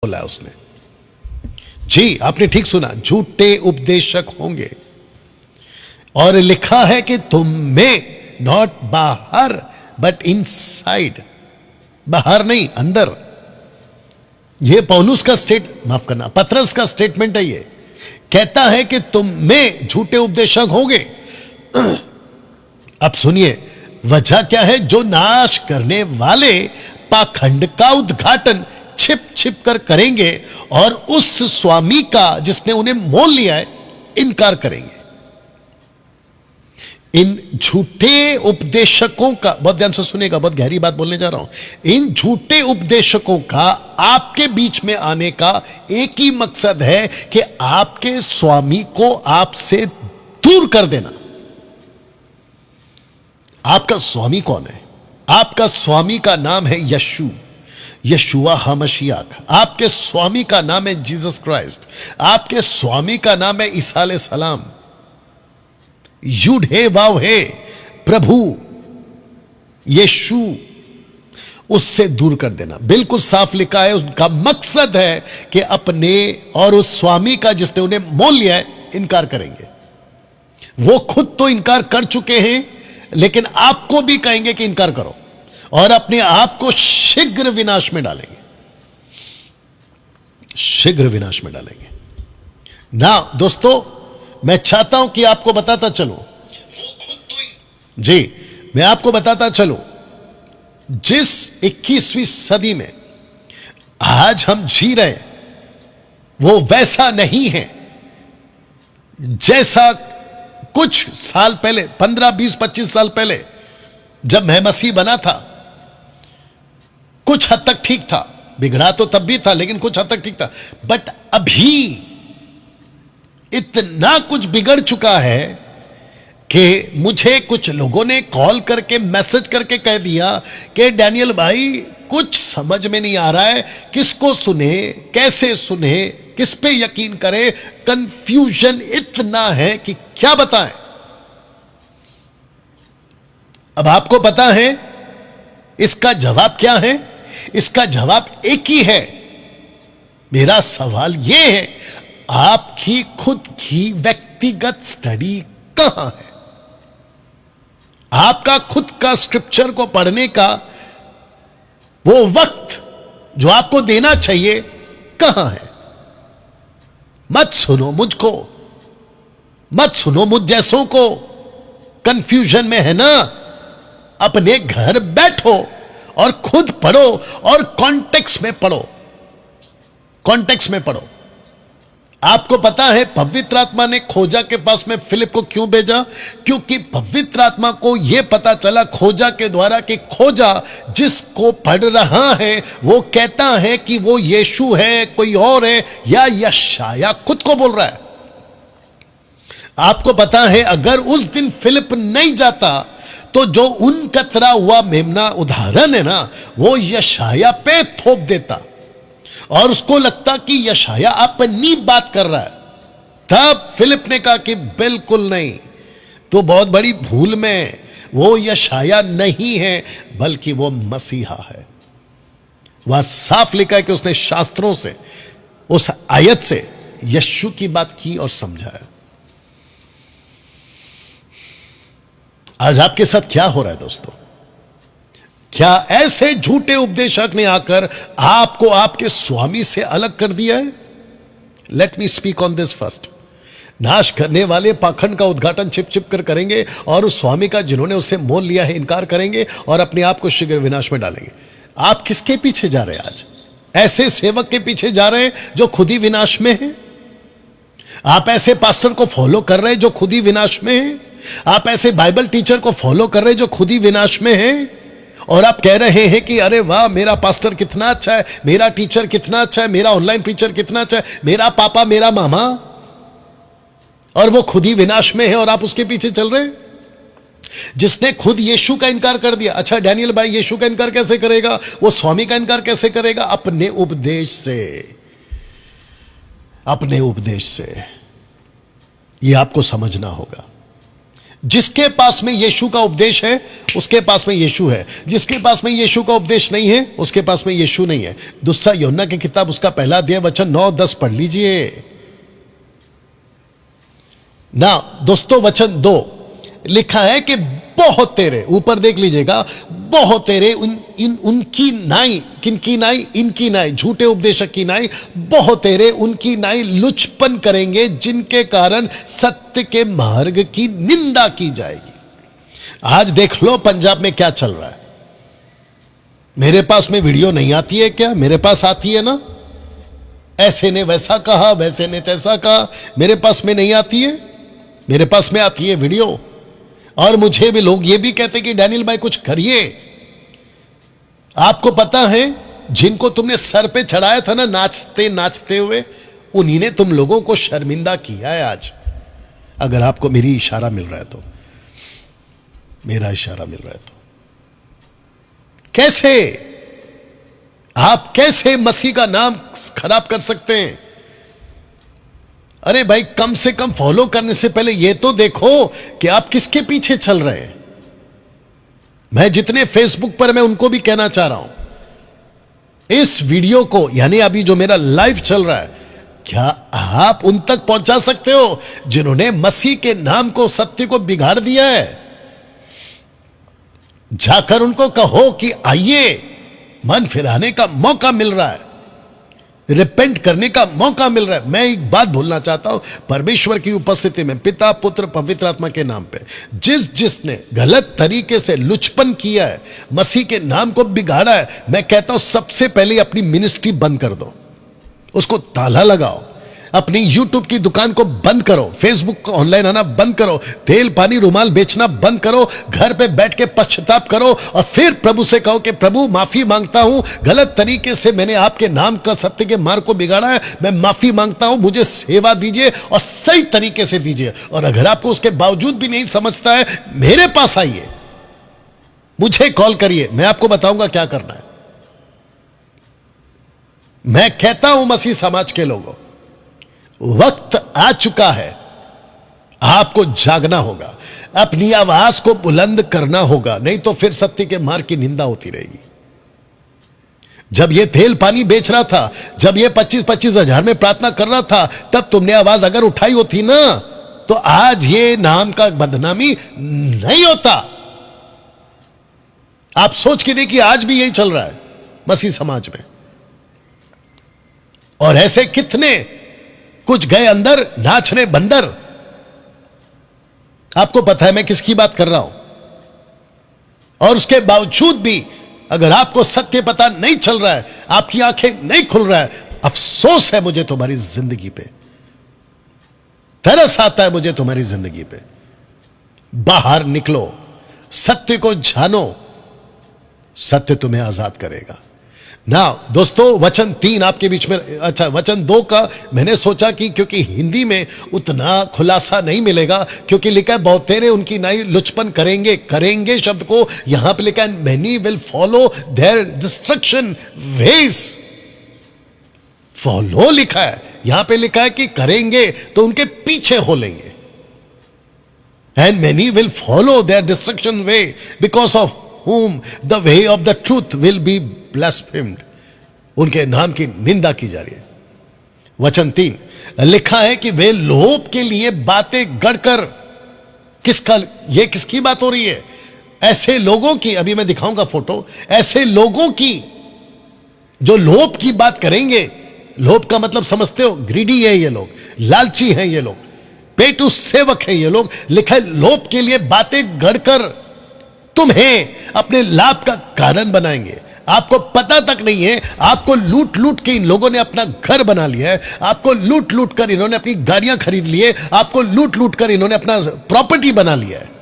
बोला उसने। जी आपने ठीक सुना, झूठे उपदेशक होंगे। और लिखा है कि तुम में, नॉट बाहर बट इनसाइड, बाहर नहीं अंदर। यह पौलुस का माफ करना, पतरस का स्टेटमेंट है। ये कहता है कि तुम में झूठे उपदेशक होंगे। अब सुनिए वजह क्या है। जो नाश करने वाले पाखंड का उद्घाटन छिप छिप कर करेंगे और उस स्वामी का जिसने उन्हें मोल लिया है इनकार करेंगे। इन झूठे उपदेशकों का, बहुत ध्यान से सुनेगा, बहुत गहरी बात बोलने जा रहा हूं। इन झूठे उपदेशकों का आपके बीच में आने का एक ही मकसद है कि आपके स्वामी को आपसे दूर कर देना। आपका स्वामी कौन है? आपका स्वामी का नाम है यशु, यशुआ हमशियाक। आपके स्वामी का नाम है जीसस क्राइस्ट। आपके स्वामी का नाम है ईसा अलैहि सलाम। युड हे वाव हे, प्रभु यीशु। उससे दूर कर देना, बिल्कुल साफ लिखा है। उसका मकसद है कि अपने और उस स्वामी का जिसने उन्हें मोल लिया है इनकार करेंगे। वो खुद तो इनकार कर चुके हैं, लेकिन आपको भी कहेंगे कि इनकार करो और अपने आप को शीघ्र विनाश में डालेंगे, शीघ्र विनाश में डालेंगे ना। दोस्तों मैं चाहता हूं कि आपको बताता चलूं, जी मैं आपको बताता चलूं, जिस 21वीं सदी में आज हम जी रहे वो वैसा नहीं है जैसा कुछ साल पहले, 15, 20, 25 साल पहले जब मैं मसीह बना था। कुछ हद तक ठीक था, बिगड़ा तो तब भी था लेकिन कुछ हद तक ठीक था। बट अभी इतना कुछ बिगड़ चुका है कि मुझे कुछ लोगों ने कॉल करके, मैसेज करके कह दिया कि डैनियल भाई कुछ समझ में नहीं आ रहा है, किसको सुने, कैसे सुने, किस पे यकीन करें। कंफ्यूजन इतना है कि क्या बताएं। अब आपको पता है इसका जवाब क्या है? इसका जवाब एक ही है। मेरा सवाल यह है, आपकी खुद की व्यक्तिगत स्टडी कहां है? आपका खुद का स्क्रिप्चर को पढ़ने का वो वक्त जो आपको देना चाहिए कहां है? मत सुनो मुझको, मत सुनो मुझ जैसों को। कंफ्यूजन में है ना, अपने घर बैठो और खुद पढ़ो और कॉन्टेक्स्ट में पढ़ो, कॉन्टेक्स्ट में पढ़ो। आपको पता है पवित्र आत्मा ने खोजा के पास में फिलिप को क्यों भेजा? क्योंकि पवित्र आत्मा को यह पता चला खोजा के द्वारा कि खोजा जिसको पढ़ रहा है वो कहता है कि वो यीशु है, कोई और है, या यशाया खुद को बोल रहा है। आपको पता है अगर उस दिन फिलिप नहीं जाता तो जो उन कतरा हुआ मेमना उदाहरण है ना, वो यशाया पे थोप देता और उसको लगता कि यशाया अपनी बात कर रहा है। तब फिलिप ने कहा कि बिल्कुल नहीं, तो बहुत बड़ी भूल में, वो यशाया नहीं है बल्कि वो मसीहा है। वह साफ लिखा है कि उसने शास्त्रों से, उस आयत से यीशु की बात की और समझाया। आज आपके साथ क्या हो रहा है दोस्तों? क्या ऐसे झूठे उपदेशक ने आकर आपको आपके स्वामी से अलग कर दिया है? Let me speak on this first. नाश करने वाले पाखंड का उद्घाटन छिप छिप कर करेंगे और उस स्वामी का जिन्होंने उससे मोल लिया है इनकार करेंगे और अपने आप को शीघ्र विनाश में डालेंगे। आप किसके पीछे जा रहे हैं आज? ऐसे सेवक के पीछे जा रहे हैं जो खुद ही विनाश में है? आप ऐसे पास्टर को फॉलो कर रहे हैं जो खुद ही विनाश में है? आप ऐसे बाइबल टीचर को फॉलो कर रहे हैं जो खुद ही विनाश में है? और आप कह रहे हैं कि अरे वाह मेरा पास्टर कितना अच्छा है, मेरा टीचर कितना अच्छा है, मेरा ऑनलाइन टीचर कितना अच्छा है, मेरा पापा, मेरा मामा, और वो खुद ही विनाश में है और आप उसके पीछे चल रहे हैं जिसने खुद यीशु का इनकार कर दिया। अच्छा डैनियल भाई यीशु का इनकार कैसे करेगा? वो स्वामी का इनकार कैसे करेगा? अपने उपदेश से, अपने उपदेश से। यह आपको समझना होगा। जिसके पास में यीशु का उपदेश है उसके पास में यीशु है, जिसके पास में यीशु का उपदेश नहीं है उसके पास में यीशु नहीं है। दूसरा यूहन्ना की किताब उसका पहला अध्याय वचन 9-10 पढ़ लीजिए ना दोस्तों। वचन 2 लिखा है कि बहुत तेरे, ऊपर देख लीजिएगा, बहुत तेरे उनकी नाई, किनकी नाई? इनकी नाई, झूठे उपदेशक की नाई, बहुत तेरे उनकी नाई लुचपन करेंगे जिनके कारण सत्य के मार्ग की निंदा की जाएगी। आज देख लो पंजाब में क्या चल रहा है। मेरे पास में वीडियो नहीं आती है क्या? मेरे पास आती है ना। ऐसे ने वैसा कहा, वैसे ने तैसा कहा, मेरे पास में नहीं आती है, मेरे पास में आती है वीडियो। और मुझे भी लोग ये भी कहते कि डैनियल भाई कुछ करिए। आपको पता है जिनको तुमने सर पे चढ़ाया था ना नाचते नाचते हुए, उन्हीं ने तुम लोगों को शर्मिंदा किया है आज। अगर आपको मेरी इशारा मिल रहा है तो, मेरा इशारा मिल रहा है तो, कैसे आप कैसे मसीह का नाम खराब कर सकते हैं? अरे भाई कम से कम फॉलो करने से पहले यह तो देखो कि आप किसके पीछे चल रहे हैं। मैं जितने फेसबुक पर, मैं उनको भी कहना चाह रहा हूं, इस वीडियो को यानी अभी जो मेरा लाइव चल रहा है, क्या आप उन तक पहुंचा सकते हो जिन्होंने मसीह के नाम को, सत्य को बिगाड़ दिया है? जाकर उनको कहो कि आइए, मन फिराने का मौका मिल रहा है, रिपेंट करने का मौका मिल रहा है। मैं एक बात बोलना चाहता हूं, परमेश्वर की उपस्थिति में, पिता पुत्र पवित्र आत्मा के नाम पे, जिसने गलत तरीके से लुचपन किया है, मसीह के नाम को बिगाड़ा है, मैं कहता हूं सबसे पहले अपनी मिनिस्ट्री बंद कर दो, उसको ताला लगाओ, अपनी यूट्यूब की दुकान को बंद करो, फेसबुक को ऑनलाइन आना बंद करो, तेल पानी रुमाल बेचना बंद करो, घर पे बैठ के पश्चाताप करो और फिर प्रभु से कहो कि प्रभु माफी मांगता हूं, गलत तरीके से मैंने आपके नाम का, सत्य के मार्ग को बिगाड़ा है, मैं माफी मांगता हूं, मुझे सेवा दीजिए और सही तरीके से दीजिए। और अगर आपको उसके बावजूद भी नहीं समझता है, मेरे पास आइए, मुझे कॉल करिए, मैं आपको बताऊंगा क्या करना है। मैं कहता हूं मसीह समाज के लोगों, वक्त आ चुका है, आपको जागना होगा, अपनी आवाज को बुलंद करना होगा, नहीं तो फिर सत्य के मार्ग की निंदा होती रहेगी। जब ये तेल पानी बेच रहा था, जब ये 25-25 हजार में प्रार्थना कर रहा था, तब तुमने आवाज अगर उठाई होती ना, तो आज ये नाम का बदनामी नहीं होता। आप सोच के देखिए, आज भी यही चल रहा है मसीह समाज में। और ऐसे कितने कुछ गए अंदर नाचने बंदर। आपको पता है मैं किसकी बात कर रहा हूं। और उसके बावजूद भी अगर आपको सत्य पता नहीं चल रहा है, आपकी आंखें नहीं खुल रहा है, अफसोस है मुझे तुम्हारी जिंदगी पे, तरस आता है मुझे तुम्हारी जिंदगी पे। बाहर निकलो, सत्य को जानो, सत्य तुम्हें आजाद करेगा ना। दोस्तों वचन 3 आपके बीच में, अच्छा वचन 2 का मैंने सोचा कि क्योंकि हिंदी में उतना खुलासा नहीं मिलेगा, क्योंकि लिखा है बहुत तेरे उनकी नाई लुचपन करेंगे, करेंगे शब्द को यहां पे लिखा है many will follow their destruction ways. Follow लिखा है, यहां पे लिखा है कि करेंगे तो उनके पीछे हो लेंगे। And many will follow their destruction way because of whom the way of the truth will be blasphemed। उनके नाम की निंदा की जा रही है। वचन 3 लिखा है कि वे लोभ के लिए बातें गढ़कर, किसका, ये किसकी बात हो रही है? ऐसे लोगों की, अभी मैं दिखाऊंगा फोटो, ऐसे लोगों की जो लोभ की बात करेंगे। लोभ का मतलब समझते हो? ग्रीडी है ये लोग, लालची हैं ये लोग, पेटू सेवक हैं ये लोग। लिखा है लोभ के लिए बातें गढ़कर तुम्हें अपने लाभ का कारण बनाएंगे। आपको पता तक नहीं है, आपको लूट लूट के इन लोगों ने अपना घर बना लिया है, आपको लूट लूट कर इन्होंने अपनी गाड़ियां खरीद ली है, आपको लूट लूट कर इन्होंने अपना प्रॉपर्टी बना लिया है।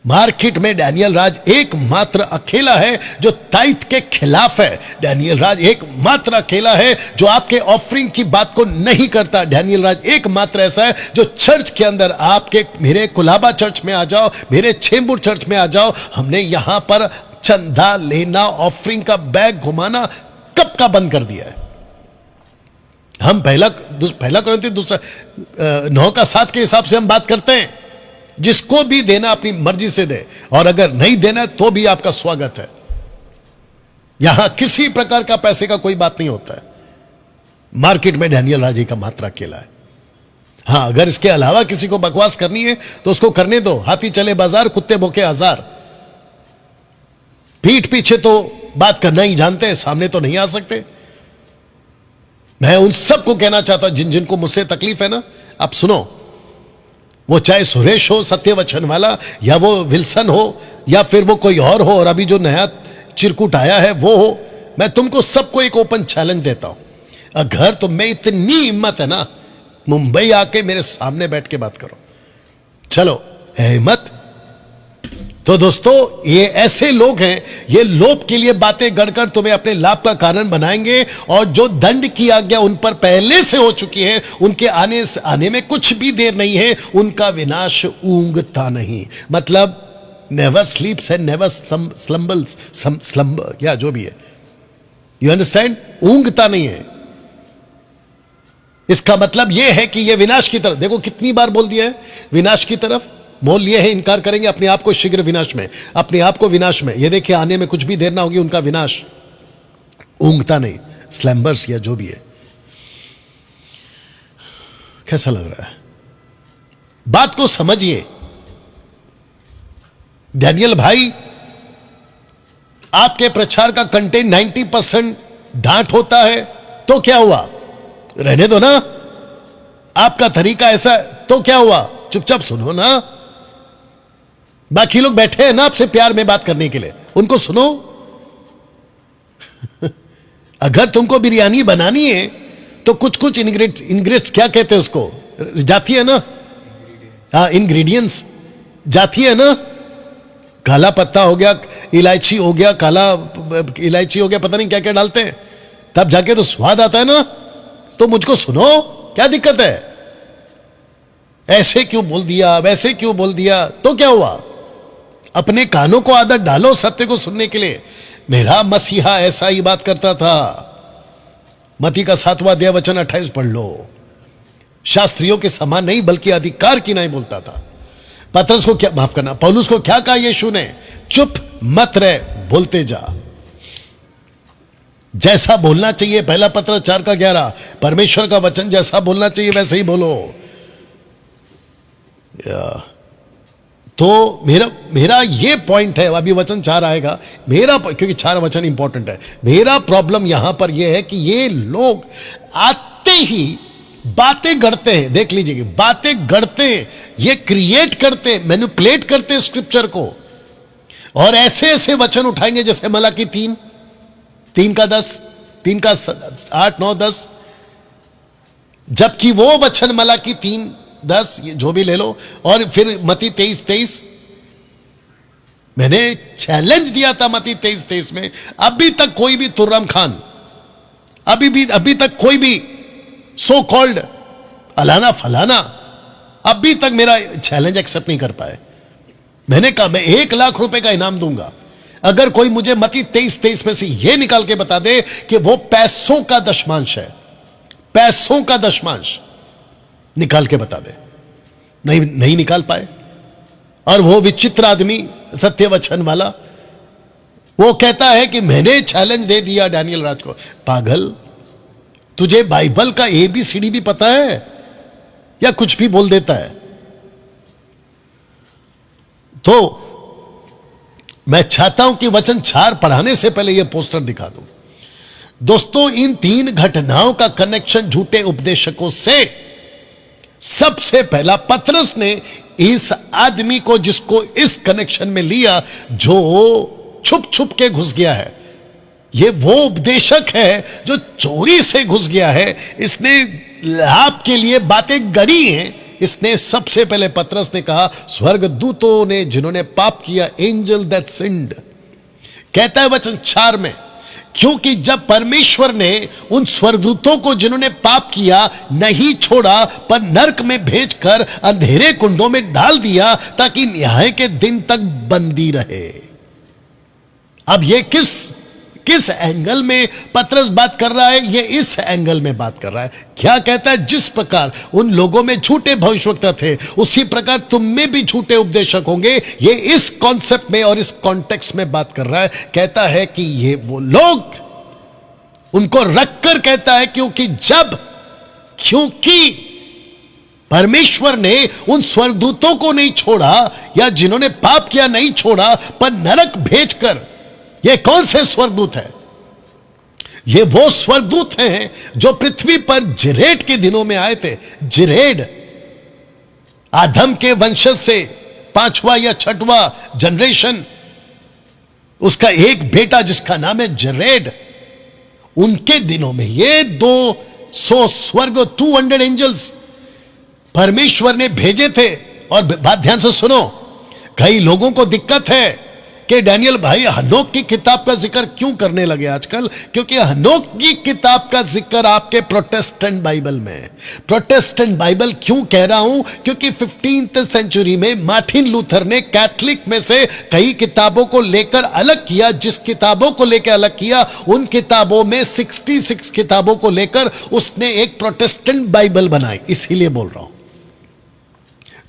मार्केट में डैनियल राज एकमात्र अकेला है जो ताइथ के खिलाफ है। डैनियल राज एकमात्र अकेला है जो आपके ऑफरिंग की बात को नहीं करता। डैनियल राज एकमात्र ऐसा है जो चर्च के अंदर, आपके मेरे कुलाबा चर्च में आ जाओ, मेरे छेम्बूर चर्च में आ जाओ, हमने यहां पर चंदा लेना, ऑफरिंग का बैग घुमाना कब का बंद कर दिया है। हम पहला Corinthians 9:7 के हिसाब से हम बात करते हैं। जिसको भी देना अपनी मर्जी से दे, और अगर नहीं देना तो भी आपका स्वागत है। यहां किसी प्रकार का पैसे का कोई बात नहीं होता है। मार्केट में डैनियल राजे का मात्र अकेला है। हां, अगर इसके अलावा किसी को बकवास करनी है तो उसको करने दो। हाथी चले बाजार, कुत्ते भौंके हजार। पीठ पीछे तो बात करना ही जानते हैं, सामने तो नहीं आ सकते। मैं उन सबको कहना चाहता हूं जिन जिनको मुझसे तकलीफ है ना, आप सुनो, वो चाहे सुरेश हो सत्यवचन वाला, या वो विल्सन हो, या फिर वो कोई और हो, और अभी जो नया चिरकुट आया है वो हो, मैं तुमको सबको एक ओपन चैलेंज देता हूं। अगर तुम में इतनी हिम्मत है ना, मुंबई आके मेरे सामने बैठ के बात करो। चलो, है हिम्मत? तो दोस्तों, ये ऐसे लोग हैं, ये लोभ के लिए बातें गढ़कर तुम्हें अपने लाभ का कारण बनाएंगे, और जो दंड की आज्ञा उन पर पहले से हो चुकी है, उनके आने में कुछ भी देर नहीं है। उनका विनाश ऊंघता नहीं, मतलब never sleeps and never slumbles, slumber, या जो भी है, यू अंडरस्टैंड? ऊंघता नहीं है। इसका मतलब यह है कि यह विनाश की तरफ, देखो कितनी बार बोल दिया है, विनाश की तरफ मोल लिए है, इनकार करेंगे अपने आप को शीघ्र विनाश में, अपने आप को विनाश में। ये देखिए, आने में कुछ भी देर ना होगी, उनका विनाश ऊंघता नहीं, स्लैम्बर्स या जो भी है। कैसा लग रहा है? बात को समझिए। डैनियल भाई, आपके प्रचार का कंटेंट 90% डांट होता है, तो क्या हुआ? रहने दो ना। आपका तरीका ऐसा, तो क्या हुआ? चुपचाप सुनो ना। बाकी लोग बैठे हैं ना आपसे प्यार में बात करने के लिए, उनको सुनो। अगर तुमको बिरयानी बनानी है तो कुछ कुछ इंग्रेडिएंट्स, क्या कहते हैं उसको, जाती है ना? हाँ, इंग्रेडिएंट्स जाती है ना। काला पत्ता हो गया, इलायची हो गया, काला इलायची हो गया, पता नहीं क्या क्या डालते हैं, तब जाके तो स्वाद आता है ना। तो मुझको सुनो, क्या दिक्कत है? ऐसे क्यों बोल दिया, वैसे क्यों बोल दिया, तो क्या हुआ? अपने कानों को आदत डालो सत्य को सुनने के लिए। मेरा मसीहा ऐसा ही बात करता था। मत्ती का 7वां अध्याय वचन 28 पढ़ लो। शास्त्रियों के समान नहीं, बल्कि अधिकार की नहीं बोलता था। पतरस को क्या, माफ करना, पौलुस को क्या कहा यीशु ने? चुप मत रह, बोलते जा। जैसा बोलना चाहिए, पहला पत्र 4:11, परमेश्वर का वचन जैसा बोलना चाहिए वैसे ही बोलो। तो मेरा ये पॉइंट है, अभी वचन 4 आएगा मेरा, क्योंकि 4 वचन इंपॉर्टेंट है। मेरा प्रॉब्लम यहां पर यह है कि ये लोग आते ही बातें गढ़ते हैं, देख लीजिए, बातें गढ़ते हैं, ये क्रिएट करते हैं, मैनिपुलेट करते हैं स्क्रिप्चर को, और ऐसे ऐसे वचन उठाएंगे जैसे मलाकी 3 का 10, 3 का 8, 9, 10, जबकि वो वचन मलाकी 3:10, ये जो भी ले लो, और फिर मत्ती 23:23, मैंने चैलेंज दिया था मत्ती 23:23 में। अभी तक कोई भी तुर्रम खान, अभी तक कोई भी सो कॉल्ड अलाना फलाना अभी तक मेरा चैलेंज एक्सेप्ट नहीं कर पाए। मैंने कहा मैं 1 लाख रुपए का इनाम दूंगा अगर कोई मुझे मत्ती 23:23 में से यह निकाल के बता दे कि वो पैसों का दशमांश है, पैसों का दशमांश निकाल के बता दे। नहीं निकाल पाए। और वो विचित्र आदमी सत्यवचन वाला, वो कहता है कि मैंने चैलेंज दे दिया डैनियल राज को। पागल, तुझे बाइबल का ABCD भी पता है या कुछ भी बोल देता है? तो मैं चाहता हूं कि वचन 4 पढ़ाने से पहले यह पोस्टर दिखा दूं। दोस्तों, इन 3 घटनाओं का कनेक्शन झूठे उपदेशकों से सबसे पहला पतरस ने इस आदमी को, जिसको इस कनेक्शन में लिया, जो छुप छुप के घुस गया है, ये वो उपदेशक है जो चोरी से घुस गया है, इसने लाभ के लिए बातें गढ़ी हैं। इसने सबसे पहले, पतरस ने कहा, स्वर्गदूतों ने जिन्होंने पाप किया, एंजल दैट सिन्ड, कहता है वचन 4 में, क्योंकि जब परमेश्वर ने उन स्वर्गदूतों को जिन्होंने पाप किया नहीं छोड़ा, पर नरक में भेजकर अंधेरे कुंडों में डाल दिया ताकि न्याय के दिन तक बंदी रहे। अब ये किस किस एंगल में पतरस बात कर रहा है? ये इस एंगल में बात कर रहा है। क्या कहता है? जिस प्रकार उन लोगों में झूठे भविष्यवक्ता थे, उसी प्रकार तुम में भी झूठे उपदेशक होंगे। ये इस कॉन्सेप्ट में और इस कॉन्टेक्स्ट में बात कर रहा है। कहता है कि ये वो लोग, उनको रखकर कहता है क्योंकि परमेश्वर ने उन स्वर्गदूतों को नहीं छोड़ा, या जिन्होंने पाप किया नहीं छोड़ा, पर नरक भेजकर। ये कौन से स्वर्गदूत हैं? ये वो स्वर्गदूत हैं जो पृथ्वी पर जिरेड के दिनों में आए थे। जिरेड आदम के वंशज से 5वां या 6वां जनरेशन, उसका एक बेटा जिसका नाम है जरेड, उनके दिनों में ये 200 स्वर्ग, 200 एंजल्स परमेश्वर ने भेजे थे। और बात ध्यान से सुनो, कई लोगों को दिक्कत है कि डैनियल भाई हनोक की किताब का जिक्र क्यों करने लगे आजकल? क्योंकि हनोक की किताब का जिक्र आपके प्रोटेस्टेंट बाइबल में है। प्रोटेस्टेंट बाइबल क्यों कह रहा हूं? क्योंकि 15th सेंचुरी में मार्टिन लूथर ने कैथलिक में से कई किताबों को लेकर अलग किया। जिस किताबों को लेकर अलग किया, उन किताबों में 66 किताबों को लेकर उसने एक प्रोटेस्टेंट बाइबल बनाई। इसीलिए बोल रहा हूं।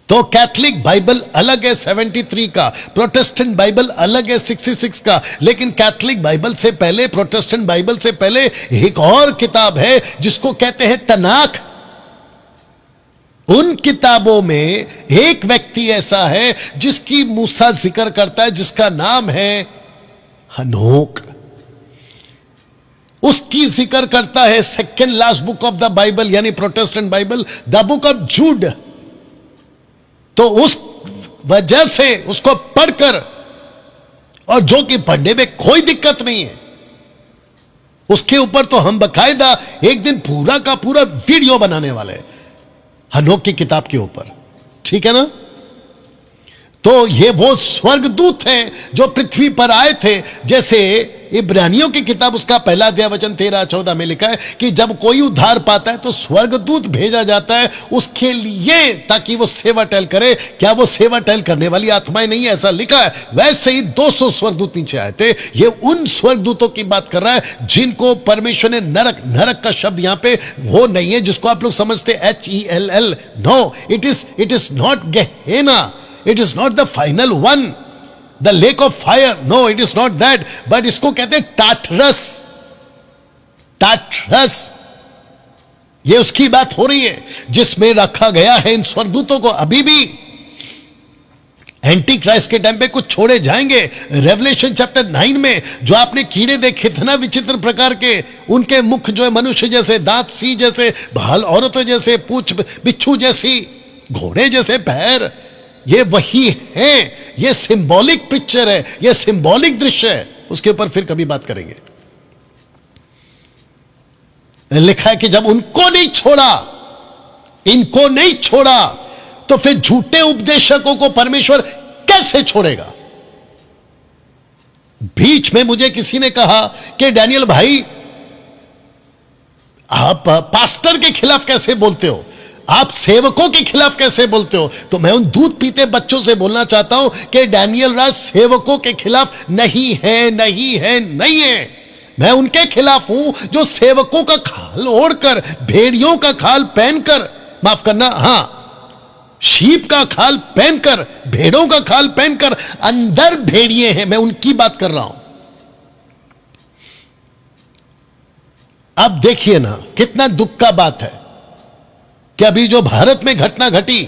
तो कैथलिक बाइबल अलग है 73 का, प्रोटेस्टेंट बाइबल अलग है 66 का। लेकिन कैथलिक बाइबल से पहले, प्रोटेस्टेंट बाइबल से पहले एक और किताब है जिसको कहते हैं तनाख। उन किताबों में एक व्यक्ति ऐसा है जिसकी मूसा जिक्र करता है, जिसका नाम है हनोक। उसकी जिक्र करता है second last book of the Bible, यानी Protestant Bible, the book of Jude. तो उस वजह से उसको पढ़कर, और जो कि पढ़ने में कोई दिक्कत नहीं है, उसके ऊपर तो हम बकायदा एक दिन पूरा का पूरा वीडियो बनाने वाले हैं हनोक की किताब के ऊपर, ठीक है ना? तो ये वो स्वर्गदूत हैं जो पृथ्वी पर आए थे। जैसे इब्रानियों की किताब, उसका पहला अध्याय वचन 13-14 में लिखा है कि जब कोई उद्धार पाता है तो स्वर्गदूत भेजा जाता है उसके लिए, ताकि वो सेवा टहल करे। क्या वो सेवा टहल करने वाली आत्माएं नहीं है? ऐसा लिखा है। वैसे ही 200 स्वर्गदूत नीचे आए थे। ये उन स्वर्गदूतों की बात कर रहा है जिनको परमेश्वर ने नरक का शब्द यहां पे वो नहीं है जिसको आप लोग समझते HELL। No, it is not Gehenna, it is not the final one, the lake of fire. No, it is not that, but इसको कहते हैं टाटरस। टाटरस, ये उसकी बात हो रही है जिसमें रखा गया है इन स्वर्गदूतों को। अभी भी एंटी क्राइस्ट के टाइम पे कुछ छोड़े जाएंगे। रेवलेशन चैप्टर 9 में जो आपने कीड़े देखे थे ना, विचित्र प्रकार के, उनके मुख जो है मनुष्य जैसे, दांत सी जैसे, भाल औरतों जैसे, पूंछ बिच्छू जैसी, घोड़े जैसे पैर, ये वही है। ये सिंबॉलिक पिक्चर है, ये सिंबॉलिक दृश्य है। उसके ऊपर फिर कभी बात करेंगे। लिखा है कि जब उनको नहीं छोड़ा, इनको नहीं छोड़ा, तो फिर झूठे उपदेशकों को परमेश्वर कैसे छोड़ेगा? बीच में मुझे किसी ने कहा कि डैनियल भाई, आप पास्टर के खिलाफ कैसे बोलते हो, आप सेवकों के खिलाफ कैसे बोलते हो? तो मैं उन दूध पीते बच्चों से बोलना चाहता हूं कि डैनियल राज सेवकों के खिलाफ नहीं है, नहीं है, नहीं है। मैं उनके खिलाफ हूं जो सेवकों का खाल ओढ़कर, भेड़ियों का खाल पहनकर, माफ करना, हां, शीप का खाल पहनकर, भेड़ों का खाल पहनकर अंदर भेड़िए हैं, मैं उनकी बात कर रहा हूं। अब देखिए ना, कितना दुख का बात है कि अभी जो भारत में घटना घटी,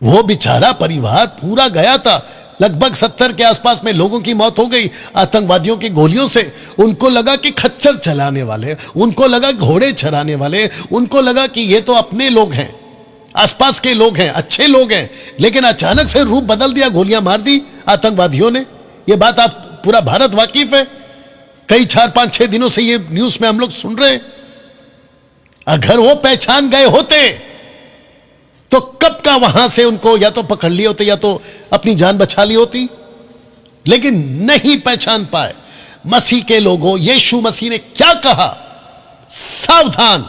वो बेचारा परिवार पूरा गया था। लगभग 70 के आसपास में लोगों की मौत हो गई आतंकवादियों की गोलियों से। उनको लगा कि खच्चर चलाने वाले, उनको लगा घोड़े चराने वाले, उनको लगा कि ये तो अपने लोग हैं, आसपास के लोग हैं, अच्छे लोग हैं। लेकिन अचानक से रूप बदल दिया, गोलियां मार दी आतंकवादियों ने। ये बात आप पूरा भारत वाकिफ है। कई 4-5-6 दिनों से ये न्यूज में हम लोग सुन रहे हैं। अगर वो पहचान गए होते तो कब का वहां से उनको या तो पकड़ लिए होते या तो अपनी जान बचा ली होती, लेकिन नहीं पहचान पाए। मसीह के लोगों, यीशु मसीह ने क्या कहा? सावधान,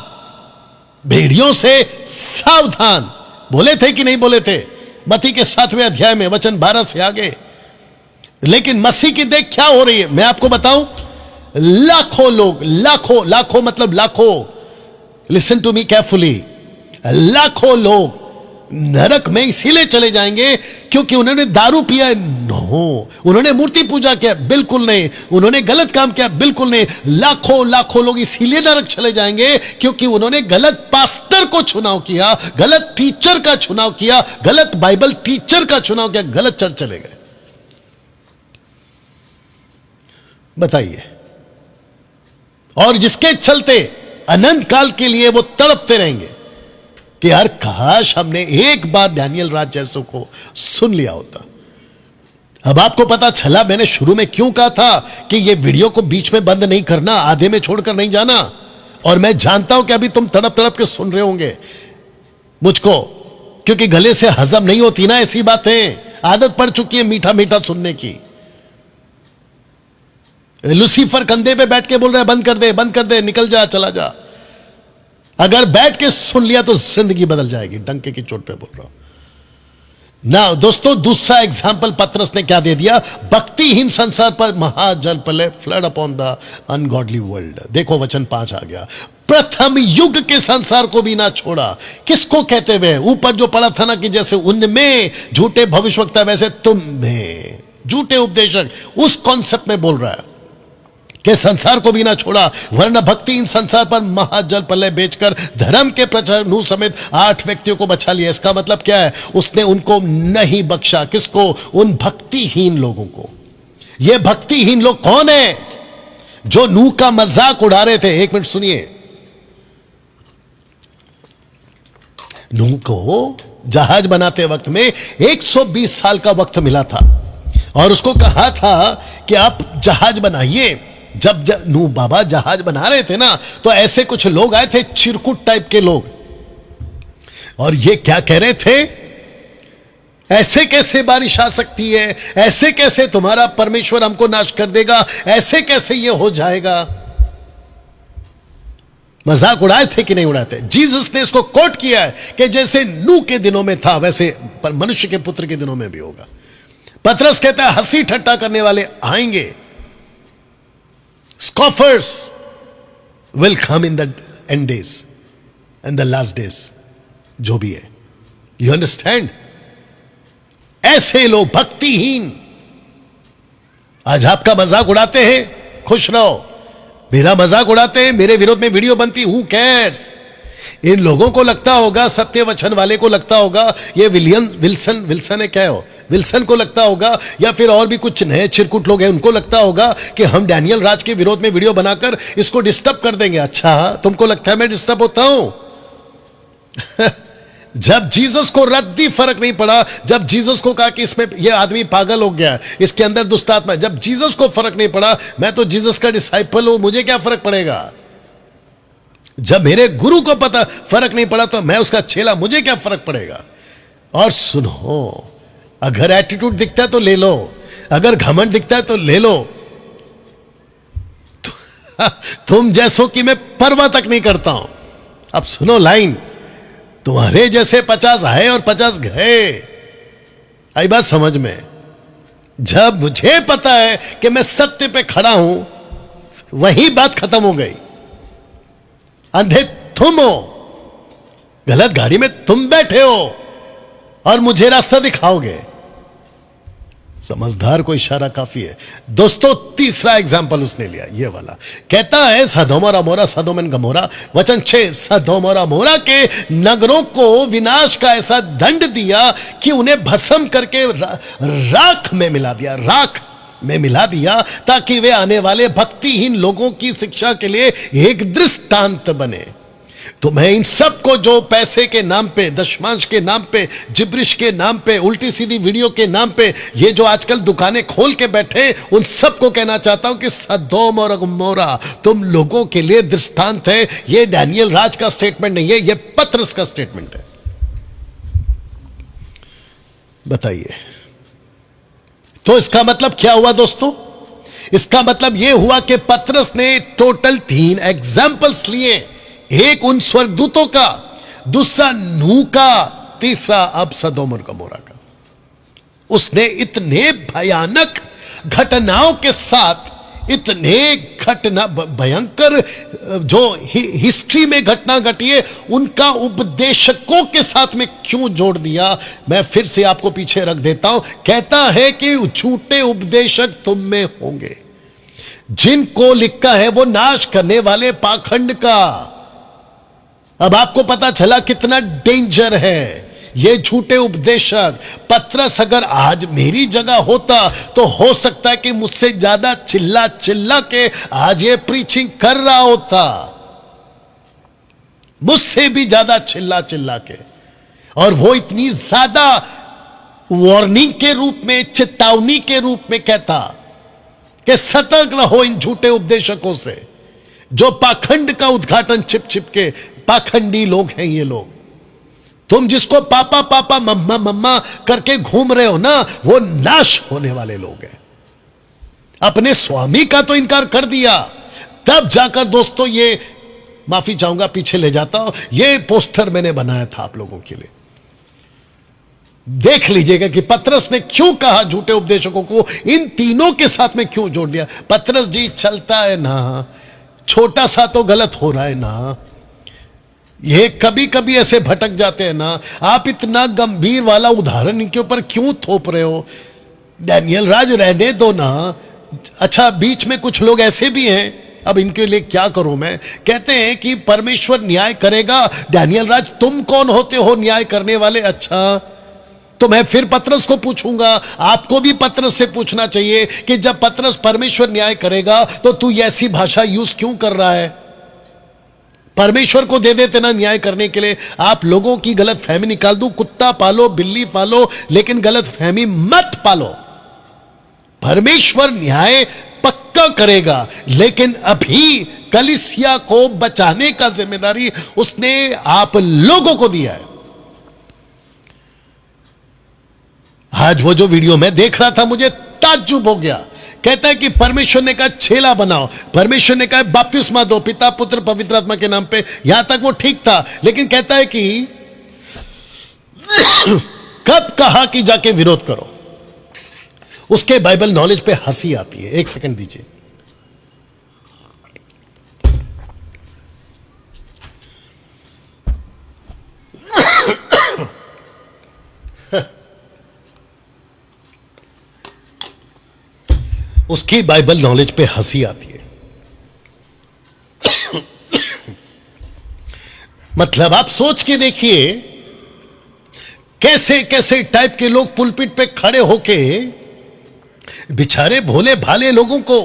भेड़ियों से सावधान। बोले थे कि नहीं बोले थे? मत्ती के 7वें अध्याय में वचन 12 से आगे, लेकिन मसीह की देख क्या हो रही है मैं आपको बताऊं। लाखों लोग, लाखों लाखों मतलब लाखों, लिसन टू मी केयरफुली, लाखों लोग नरक में इसीलिए चले जाएंगे क्योंकि उन्होंने दारू पिया। नो, उन्होंने मूर्ति पूजा किया, बिल्कुल नहीं। उन्होंने गलत काम किया, बिल्कुल नहीं। लाखों लाखों लोग इसीलिए नरक चले जाएंगे क्योंकि उन्होंने गलत पास्टर को चुनाव किया, गलत टीचर का चुनाव किया, गलत बाइबल टीचर का चुनाव किया, गलत चर्च चले गए। बताइए। और जिसके चलते अनंत काल के लिए वो तड़पते रहेंगे कि यार काश हमने एक बार डैनियल राज जैसों को सुन लिया होता। अब आपको पता चला मैंने शुरू में क्यों कहा था कि ये वीडियो को बीच में बंद नहीं करना, आधे में छोड़कर नहीं जाना। और मैं जानता हूं कि अभी तुम तड़प तड़प के सुन रहे होंगे मुझको, क्योंकि गले से हजम नहीं होती ना ऐसी बातें, आदत पड़ चुकी है मीठा मीठा सुनने की। लूसीफर कंधे पे बैठ के बोल रहा है बंद कर दे, बंद कर दे, निकल जा, चला जा। अगर बैठ के सुन लिया तो जिंदगी बदल जाएगी। डंके की चोट पे बोल रहा हूं ना। दोस्तों, दूसरा एग्जाम्पल पतरस ने क्या दे दिया? भक्तिहीन संसार पर महाजल प्रलय, flood upon the ungodly world. देखो वचन 5 आ गया। प्रथम युग के संसार को भी ना छोड़ा। किसको कहते हुए? ऊपर जो पढ़ा था ना कि जैसे उनमें झूठे भविष्यवक्ता वैसे तुम में झूठे उपदेशक, उस कॉन्सेप्ट में बोल रहा है कि संसार को भी ना छोड़ा, वरना भक्ति इन संसार पर महाजल प्रलय बेचकर धर्म के प्रचार नूह समेत 8 व्यक्तियों को बचा लिया। इसका मतलब क्या है? उसने उनको नहीं बख्शा। किसको? उन भक्तिहीन लोगों को। ये भक्तिहीन लोग कौन है? जो नूह का मजाक उड़ा रहे थे। एक मिनट सुनिए। नूह को जहाज बनाते वक्त में 120 साल का वक्त मिला था और उसको कहा था कि आप जहाज बनाइए। जब नूह बाबा जहाज बना रहे थे ना, तो ऐसे कुछ लोग आए थे, चिरकुट टाइप के लोग, और ये क्या कह रहे थे? ऐसे कैसे बारिश आ सकती है? ऐसे कैसे तुम्हारा परमेश्वर हमको नाश कर देगा? ऐसे कैसे ये हो जाएगा? मजाक उड़ाए थे कि नहीं उड़ाए थे? जीसस ने इसको कोट किया है कि जैसे नूह के दिनों में था वैसे मनुष्य के पुत्र के दिनों में भी होगा। पतरस कहता है हंसी ठट्टा करने वाले आएंगे। Scoffers will come in the end days and the last days, जो भी है। You understand? ऐसे लोग भक्तिहीन आज आपका मजाक उड़ाते हैं, खुश रहो। मेरा मजाक उड़ाते हैं, मेरे विरोध में वीडियो बनती, who cares? इन लोगों को लगता होगा, सत्य वचन वाले को लगता होगा ये विल्सन है, क्या हो, विल्सन को लगता होगा, या फिर और भी कुछ नए चिरकुट लोग हैं, उनको लगता होगा कि हम डैनियल राज के विरोध में वीडियो बनाकर इसको डिस्टर्ब कर देंगे। अच्छा, तुमको लगता है मैं डिस्टर्ब होता हूं? जब जीसस को रद्दी फर्क नहीं पड़ा, जब जीसस को कहा कि इसमें यह आदमी पागल हो गया, इसके अंदर दुष्ट आत्मा, जब जीसस को फर्क नहीं पड़ा, मैं तो जीसस का डिसाइपल हूं, मुझे क्या फर्क पड़ेगा? जब मेरे गुरु को पता फर्क नहीं पड़ा तो मैं उसका चेला, मुझे क्या फर्क पड़ेगा? और सुनो, अगर एटीट्यूड दिखता है तो ले लो, अगर घमंड दिखता है तो ले लो। तुम जैसों की मैं परवाह तक नहीं करता हूं। अब सुनो लाइन, तुम्हारे जैसे 50 आए और 50 गए। आई बात समझ में? जब मुझे पता है कि मैं सत्य पे खड़ा हूं, वही बात खत्म हो गई। अंधे तुम हो, गलत गाड़ी में तुम बैठे हो और मुझे रास्ता दिखाओगे। समझदार को इशारा काफी है। दोस्तों, तीसरा एग्जाम्पल उसने लिया, ये वाला। कहता है सदोम और अमोरा, सदोम एंड गमोरा, वचन 6, सदोम और अमोरा के नगरों को विनाश का ऐसा दंड दिया कि उन्हें भस्म करके राख में मिला दिया, राख में मिला दिया, ताकि वे आने वाले भक्तिहीन लोगों की शिक्षा के लिए एक दृष्टांत बने। तो मैं इन सबको जो पैसे के नाम पे, दशमांश के नाम पे, जिब्रिश के नाम पे, उल्टी सीधी वीडियो के नाम पे, ये जो आजकल दुकानें खोल के बैठे, उन सबको कहना चाहता हूं कि सदोम और गमोरा तुम लोगों के लिए दृष्टांत है। ये डैनियल राज का स्टेटमेंट नहीं है, ये पतरस का स्टेटमेंट है। बताइए, तो इसका मतलब क्या हुआ दोस्तों? इसका मतलब यह हुआ कि पतरस ने टोटल 3 एग्जाम्पल्स लिए। एक उन स्वर्गदूतों का, दूसरा नूह का, तीसरा अब सदोम और गमोरा का। उसने इतने भयानक घटनाओं के साथ इतने घटना भयंकर जो हिस्ट्री में घटना घटी है उनका उपदेशकों के साथ में क्यों जोड़ दिया? मैं फिर से आपको पीछे रख देता हूं। कहता है कि झूठे उपदेशक तुम में होंगे, जिनको लिखा है वो नाश करने वाले पाखंड का। अब आपको पता चला कितना डेंजर है ये झूठे उपदेशक। पतरस अगर आज मेरी जगह होता तो हो सकता है कि मुझसे ज्यादा चिल्ला चिल्ला के आज ये प्रीचिंग कर रहा होता, मुझसे भी ज्यादा चिल्ला चिल्ला के। और वो इतनी ज्यादा वार्निंग के रूप में, चेतावनी के रूप में कहता कि सतर्क रहो इन झूठे उपदेशकों से, जो पाखंड का उद्घाटन छिप छिप के, पाखंडी लोग हैं ये लोग। तुम जिसको पापा पापा मम्मा मम्मा करके घूम रहे हो ना, वो नाश होने वाले लोग हैं। अपने स्वामी का तो इनकार कर दिया, तब जाकर दोस्तों ये, माफी चाहूंगा पीछे ले जाता हूं, ये पोस्टर मैंने बनाया था आप लोगों के लिए। देख लीजिएगा कि पतरस ने क्यों कहा झूठे उपदेशकों को इन तीनों के साथ में क्यों जोड़ दिया। पतरस जी चलता है ना, छोटा सा तो गलत हो रहा है ना, ये कभी कभी ऐसे भटक जाते हैं ना। आप इतना गंभीर वाला उदाहरण इनके ऊपर क्यों थोप रहे हो? डैनियल राज रहने दो ना। अच्छा, बीच में कुछ लोग ऐसे भी हैं, अब इनके लिए क्या करूं मैं। कहते हैं कि परमेश्वर न्याय करेगा। डैनियल राज तुम कौन होते हो न्याय करने वाले? अच्छा, तो मैं फिर पतरस को पूछूंगा, आपको भी पतरस से पूछना चाहिए कि जब पतरस परमेश्वर न्याय करेगा तो तू ऐसी भाषा यूज क्यों कर रहा है? परमेश्वर को दे देते ना न्याय करने के लिए। आप लोगों की गलत फहमी निकाल दूं, कुत्ता पालो बिल्ली पालो, लेकिन गलत फहमी मत पालो। परमेश्वर न्याय पक्का करेगा, लेकिन अभी कलीसिया को बचाने का जिम्मेदारी उसने आप लोगों को दिया है। आज वो जो वीडियो मैं देख रहा था, मुझे ताज्जुब हो गया। कहता है कि परमेश्वर ने कहा चेला बनाओ, परमेश्वर ने कहा बपतिस्मा दो पिता पुत्र पवित्र आत्मा के नाम पे। यहां तक वो ठीक था, लेकिन कहता है कि कब कहा कि जाके विरोध करो। उसके बाइबल नॉलेज पे हंसी आती है। एक सेकंड दीजिए। उसकी बाइबल नॉलेज पे हंसी आती है। मतलब आप सोच के देखिए, कैसे कैसे टाइप के लोग पुलपिट पे खड़े होके बेचारे भोले भाले लोगों को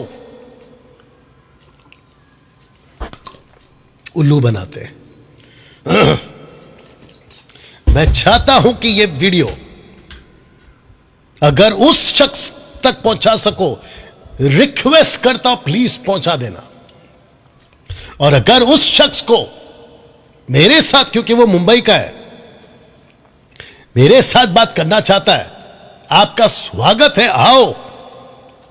उल्लू बनाते हैं। मैं चाहता हूं कि यह वीडियो अगर उस शख्स तक पहुंचा सको, रिक्वेस्ट करता हूं प्लीज पहुंचा देना। और अगर उस शख्स को मेरे साथ, क्योंकि वो मुंबई का है, मेरे साथ बात करना चाहता है, आपका स्वागत है। आओ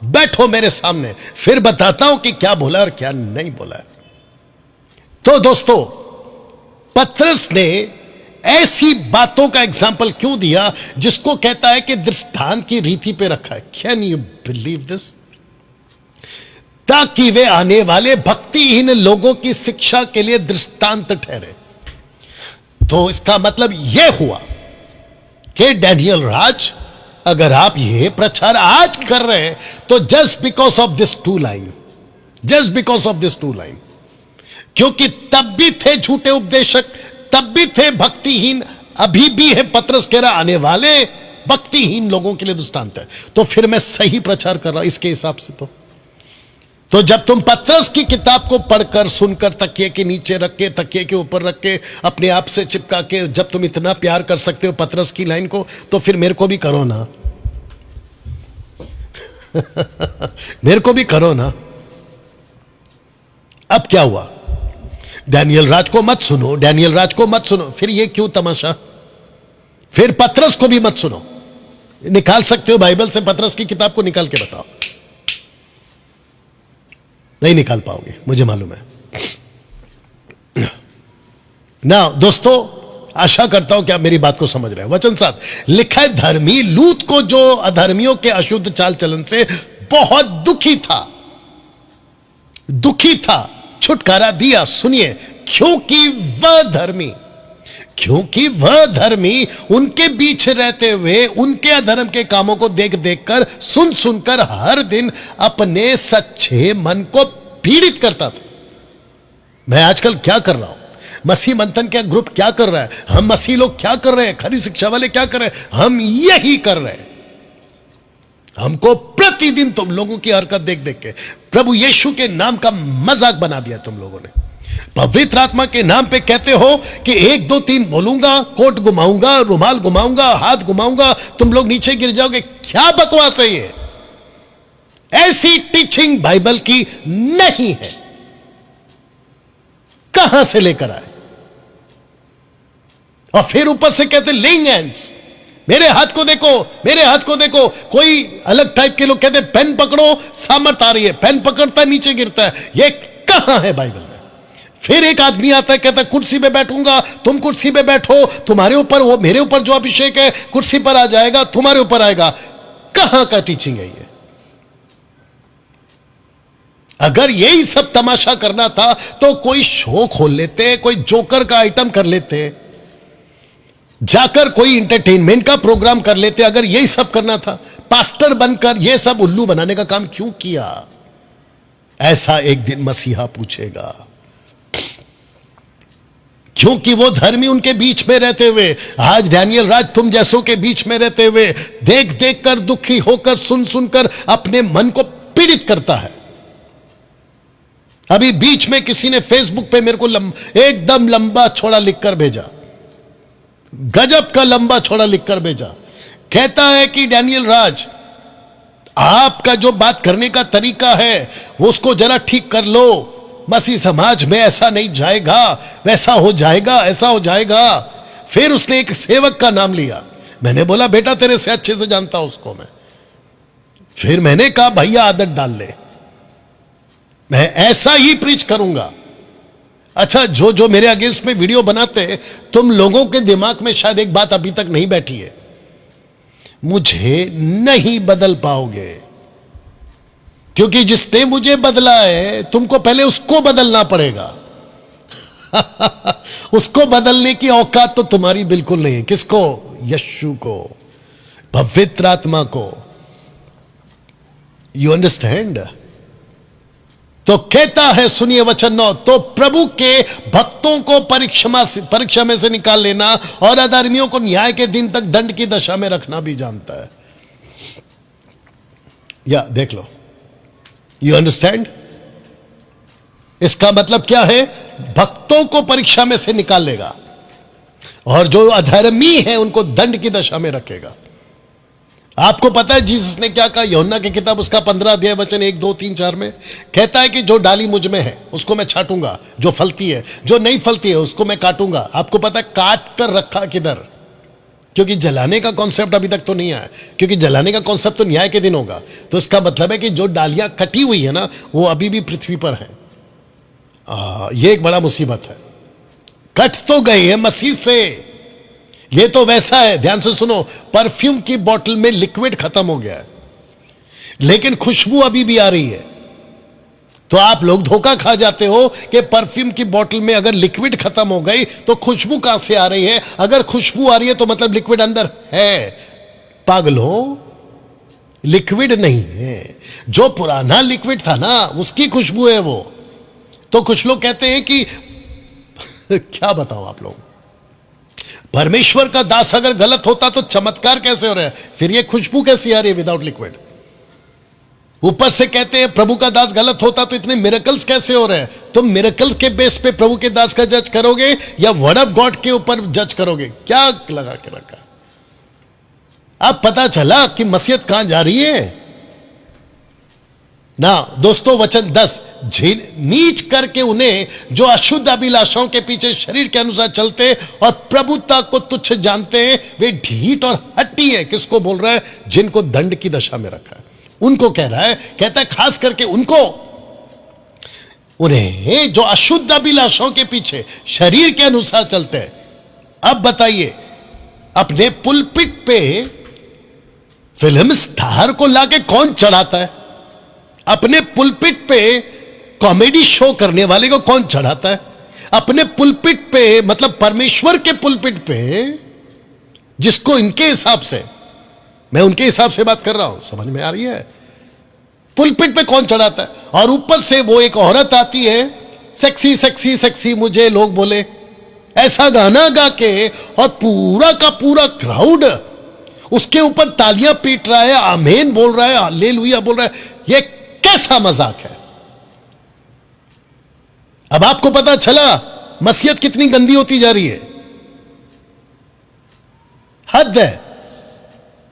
बैठो मेरे सामने, फिर बताता हूं कि क्या बोला और क्या नहीं बोला है। तो दोस्तों, पतरस ने ऐसी बातों का एग्जाम्पल क्यों दिया जिसको कहता है कि दृष्टांत की रीति पे रखा है। Can you believe this? ताकि वे आने वाले भक्तिहीन लोगों की शिक्षा के लिए दृष्टांत ठहरे। तो इसका मतलब यह हुआ कि डैनियल राज, अगर आप यह प्रचार आज कर रहे हैं तो just because of this two line, just because of this two line, क्योंकि तब भी थे झूठे उपदेशक, तब भी थे भक्तिहीन, अभी भी है। पतरस कह रहा आने वाले भक्तिहीन लोगों के लिए दृष्टांत है। तो फिर मैं सही प्रचार कर रहा हूं इसके हिसाब से। तो जब तुम पतरस की किताब को पढ़कर सुनकर तकिए के नीचे रख के, तकिए के ऊपर रख के, अपने आप से चिपका के, जब तुम इतना प्यार कर सकते हो पतरस की लाइन को, तो फिर मेरे को भी करो ना। मेरे को भी करो ना। अब क्या हुआ? डैनियल राज को मत सुनो, डैनियल राज को मत सुनो। फिर ये क्यों तमाशा? फिर पतरस को भी मत सुनो। निकाल सकते हो बाइबल से पतरस की किताब को, निकाल के बताओ। नहीं निकाल पाओगे, मुझे मालूम है ना। दोस्तों, आशा करता हूं कि आप मेरी बात को समझ रहे हैं। वचन 7 लिखा है, धर्मी लूत को जो अधर्मियों के अशुद्ध चाल चलन से बहुत दुखी था, छुटकारा दिया। सुनिए, क्योंकि वह धर्मी उनके बीच रहते हुए उनके अधर्म के कामों को देख देखकर, सुन सुनकर हर दिन अपने सच्चे मन को पीड़ित करता था। मैं आजकल क्या कर रहा हूं, मसीह मंथन का ग्रुप क्या कर रहा है, हम मसीह लोग क्या कर रहे हैं, खरी शिक्षा वाले क्या कर रहे हैं, हम यही कर रहे हैं। हमको प्रतिदिन तुम लोगों की हरकत देख देख के प्रभु यीशु के नाम का मजाक बना दिया तुम लोगों ने। पवित्र आत्मा के नाम पे कहते हो कि 1 2 3 बोलूंगा, कोट घुमाऊंगा, रुमाल घुमाऊंगा, हाथ घुमाऊंगा, तुम लोग नीचे गिर जाओगे। क्या बकवास है ये? ऐसी टीचिंग बाइबल की नहीं है। कहां से लेकर आए? और फिर ऊपर से कहते लेइंग हैंड्स। मेरे हाथ को देखो, मेरे हाथ को देखो। कोई अलग टाइप के लोग कहते पेन पकड़ो, सामर्थ आ रही है। पेन पकड़ता है, नीचे गिरता है। ये कहां है बाइबल में? फिर एक आदमी आता है, कहता है कुर्सी पे बैठूंगा, तुम कुर्सी पे बैठो, तुम्हारे ऊपर वो, मेरे ऊपर जो अभिषेक है कुर्सी पर आ जाएगा, तुम्हारे ऊपर आएगा। कहां का टीचिंग है ये? अगर यही सब तमाशा करना था तो कोई शो खोल लेते, कोई जोकर का आइटम कर लेते, जाकर कोई इंटरटेनमेंट का प्रोग्राम कर लेते। अगर यही सब करना था, पास्टर बनकर यह सब उल्लू बनाने का काम क्यों किया? ऐसा एक दिन मसीहा पूछेगा। क्योंकि वो धर्मी उनके बीच में रहते हुए, आज डैनियल राज तुम जैसों के बीच में रहते हुए, देख देख कर, दुखी होकर, सुन सुनकर अपने मन को पीड़ित करता है। अभी बीच में किसी ने फेसबुक पे मेरे को एकदम लंबा छोड़ा लिखकर भेजा, गजब का लंबा छोड़ा लिखकर भेजा। कहता है कि डैनियल राज, आपका जो बात करने का तरीका है उसको जरा ठीक कर लो। मसीह समाज में ऐसा नहीं जाएगा, वैसा हो जाएगा, ऐसा हो जाएगा। फिर उसने एक सेवक का नाम लिया। मैंने बोला बेटा तेरे से अच्छे से जानता हूं उसको मैं। फिर मैंने कहा भैया आदत डाल ले, मैं ऐसा ही प्रीच करूंगा। अच्छा, जो जो मेरे अगेंस्ट में वीडियो बनाते, तुम लोगों के दिमाग में शायद एक बात अभी तक नहीं बैठी है, मुझे नहीं बदल पाओगे, क्योंकि जिसने मुझे बदला है तुमको पहले उसको बदलना पड़ेगा। उसको बदलने की औकात तो तुम्हारी बिल्कुल नहीं है। किसको? यीशु को, पवित्र आत्मा को। You understand? तो कहता है, सुनिए वचन 9, तो प्रभु के भक्तों को परीक्षा में से निकाल लेना और अधर्मियों को न्याय के दिन तक दंड की दशा में रखना भी जानता है। या देख लो, यू अंडरस्टैंड? इसका मतलब क्या है? भक्तों को परीक्षा में से निकाल लेगा और जो अधर्मी है उनको दंड की दशा में रखेगा। आपको पता है जीसस ने क्या कहा? यूहन्ना की किताब उसका 15 अध्याय वचन 1 2 3 4 में कहता है कि जो डाली मुझ में है उसको मैं छाटूंगा, जो फलती है, जो नहीं फलती है उसको मैं काटूंगा। आपको पता है काट कर रखा किधर? क्योंकि जलाने का कॉन्सेप्ट अभी तक तो नहीं आया, क्योंकि जलाने का कॉन्सेप्ट तो न्याय के दिन होगा। तो इसका मतलब है कि जो डालियां कटी हुई है ना, वो अभी भी पृथ्वी पर है। ये एक बड़ा मुसीबत है। कट तो गई है मसीह से। ये तो वैसा है, ध्यान से सुनो, परफ्यूम की बोतल में लिक्विड खत्म हो गया है लेकिन खुशबू अभी भी आ रही है। तो आप लोग धोखा खा जाते हो कि परफ्यूम की बोतल में अगर लिक्विड खत्म हो गई तो खुशबू कहां से आ रही है? अगर खुशबू आ रही है तो मतलब लिक्विड अंदर है। पागलों, लिक्विड नहीं है, जो पुराना लिक्विड था ना उसकी खुशबू है वो। तो कुछ लोग कहते हैं कि क्या बताओ आप लोग, परमेश्वर का दास अगर गलत होता तो चमत्कार कैसे हो रहा है, फिर ये खुशबू कैसी आ रही है विदाउट लिक्विड? ऊपर से कहते हैं प्रभु का दास गलत होता तो इतने मिरेकल्स कैसे हो रहे हैं? तुम मिरेकल्स के बेस पे प्रभु के दास का जज करोगे या वर्ड ऑफ गॉड के ऊपर जज करोगे? क्या लगा के रखा? अब पता चला कि मसीहत कहां जा रही है ना। दोस्तों वचन 10, नीच करके उन्हें जो अशुद्ध अभिलाषाओं के पीछे शरीर के अनुसार चलते और प्रभुता को तुच्छ जानते हैं, वे ढीठ और हट्टी है। किसको बोल रहा है? जिनको दंड की दशा में रखा है उनको कह रहा है। कहता है खास करके उनको, उन्हें जो अशुद्ध अभिलाषाओं के पीछे शरीर के अनुसार चलते हैं। अब बताइए, अपने पुलपिट पे फिल्म स्टार को लाके कौन चढ़ाता है? अपने पुलपिट पे कॉमेडी शो करने वाले को कौन चढ़ाता है? अपने पुलपिट पे, मतलब परमेश्वर के पुलपिट पे, जिसको इनके हिसाब से, मैं उनके हिसाब से बात कर रहा हूं, समझ में आ रही है? पुलपिट पे कौन चढ़ाता है? और ऊपर से वो एक औरत आती है, सेक्सी सेक्सी सेक्सी मुझे लोग बोले, ऐसा गाना गा के, और पूरा का पूरा क्राउड उसके ऊपर तालियां पीट रहा है, आमीन बोल रहा है, हालेलुया बोल रहा है। ये कैसा मजाक है? अब आपको पता चला मसीहत कितनी गंदी होती जा रही है। हद है।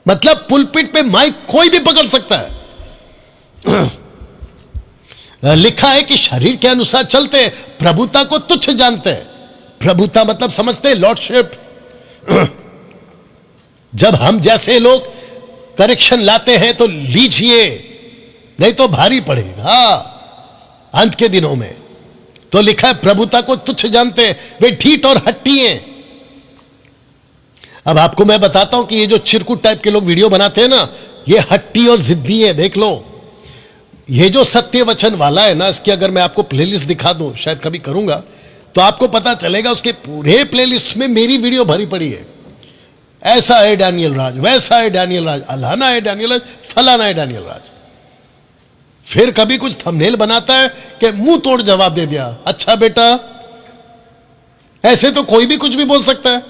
मतलब पुलपिट पे माइक कोई भी पकड़ सकता है। लिखा है कि शरीर के अनुसार चलते, प्रभुता को तुच्छ जानते हैं। प्रभुता मतलब समझते हैं लॉर्डशिप। जब हम जैसे लोग करेक्शन लाते हैं तो लीजिए, नहीं तो भारी पड़ेगा अंत के दिनों में। तो लिखा है प्रभुता को तुच्छ जानते हैं, वे ढीठ और हट्टी हैं। अब आपको मैं बताता हूं कि ये जो चिरकुट टाइप के लोग वीडियो बनाते हैं ना, ये हट्टी और जिद्दी है। देख लो, ये जो सत्य वचन वाला है ना, इसकी अगर मैं आपको प्लेलिस्ट दिखा दूं, शायद कभी करूंगा, तो आपको पता चलेगा उसके पूरे प्लेलिस्ट में मेरी वीडियो भरी पड़ी है। ऐसा है डैनियल राज, वैसा है डैनियल राज, अलाना है डैनियल राज, फलाना है डैनियल राज। फिर कभी कुछ थंबनेल बनाता है कि मुंह तोड़ जवाब दे दिया। अच्छा बेटा, ऐसे तो कोई भी कुछ भी बोल सकता है।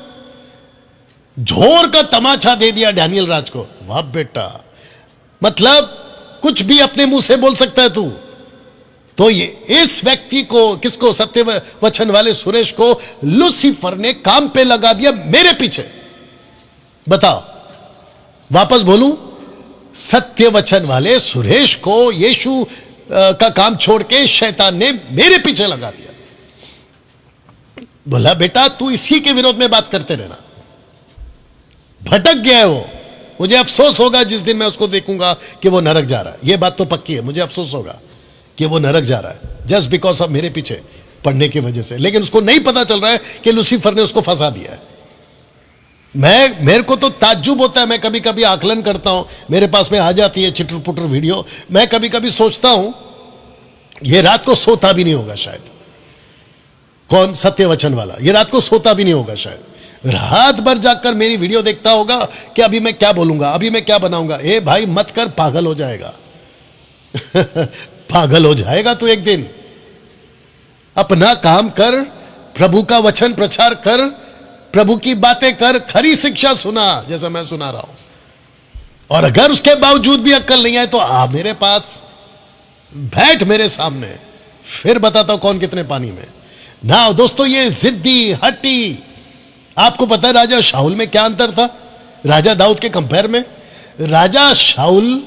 झोर का तमाचा दे दिया डैनियल राज को। वाह बेटा, मतलब कुछ भी अपने मुंह से बोल सकता है तू। तो ये इस व्यक्ति को, किसको, सत्य वचन वाले सुरेश को लूसीफर ने काम पे लगा दिया मेरे पीछे। बताओ, वापस बोलूं, सत्य वचन वाले सुरेश को यीशु का काम छोड़ के शैतान ने मेरे पीछे लगा दिया। बोला बेटा तू इसी के विरोध में बात करते रहना। भटक गया है वो। मुझे अफसोस होगा जिस दिन मैं उसको देखूंगा कि वो नरक जा रहा है। ये बात तो पक्की है, मुझे अफसोस होगा कि वो नरक जा रहा है जस्ट बिकॉज ऑफ मेरे पीछे पढ़ने की वजह से। लेकिन उसको नहीं पता चल रहा है कि लूसीफर ने उसको फंसा दिया है। मेरे को तो ताज्जुब होता है, मैं कभी कभी आकलन करता हूं, मेरे पास में आ जाती है चिटर पुटर वीडियो। मैं कभी कभी सोचता हूं ये रात को सोता भी नहीं होगा शायद। कौन? सत्य वचन वाला। ये रात को सोता भी नहीं होगा शायद, रात भर जाकर मेरी वीडियो देखता होगा कि अभी मैं क्या बोलूंगा, अभी मैं क्या बनाऊंगा। ए भाई मत कर, पागल हो जाएगा। पागल हो जाएगा तू एक दिन। अपना काम कर, प्रभु का वचन प्रचार कर, प्रभु की बातें कर, खरी शिक्षा सुना जैसा मैं सुना रहा हूं। और अगर उसके बावजूद भी अक्ल नहीं आए तो आ मेरे पास, बैठ मेरे सामने, फिर बताता हूं कौन कितने पानी में। ना दोस्तों, ये जिद्दी हट्टी। आपको पता है राजा शाऊल में क्या अंतर था राजा दाऊद के कंपेयर में? राजा शाऊल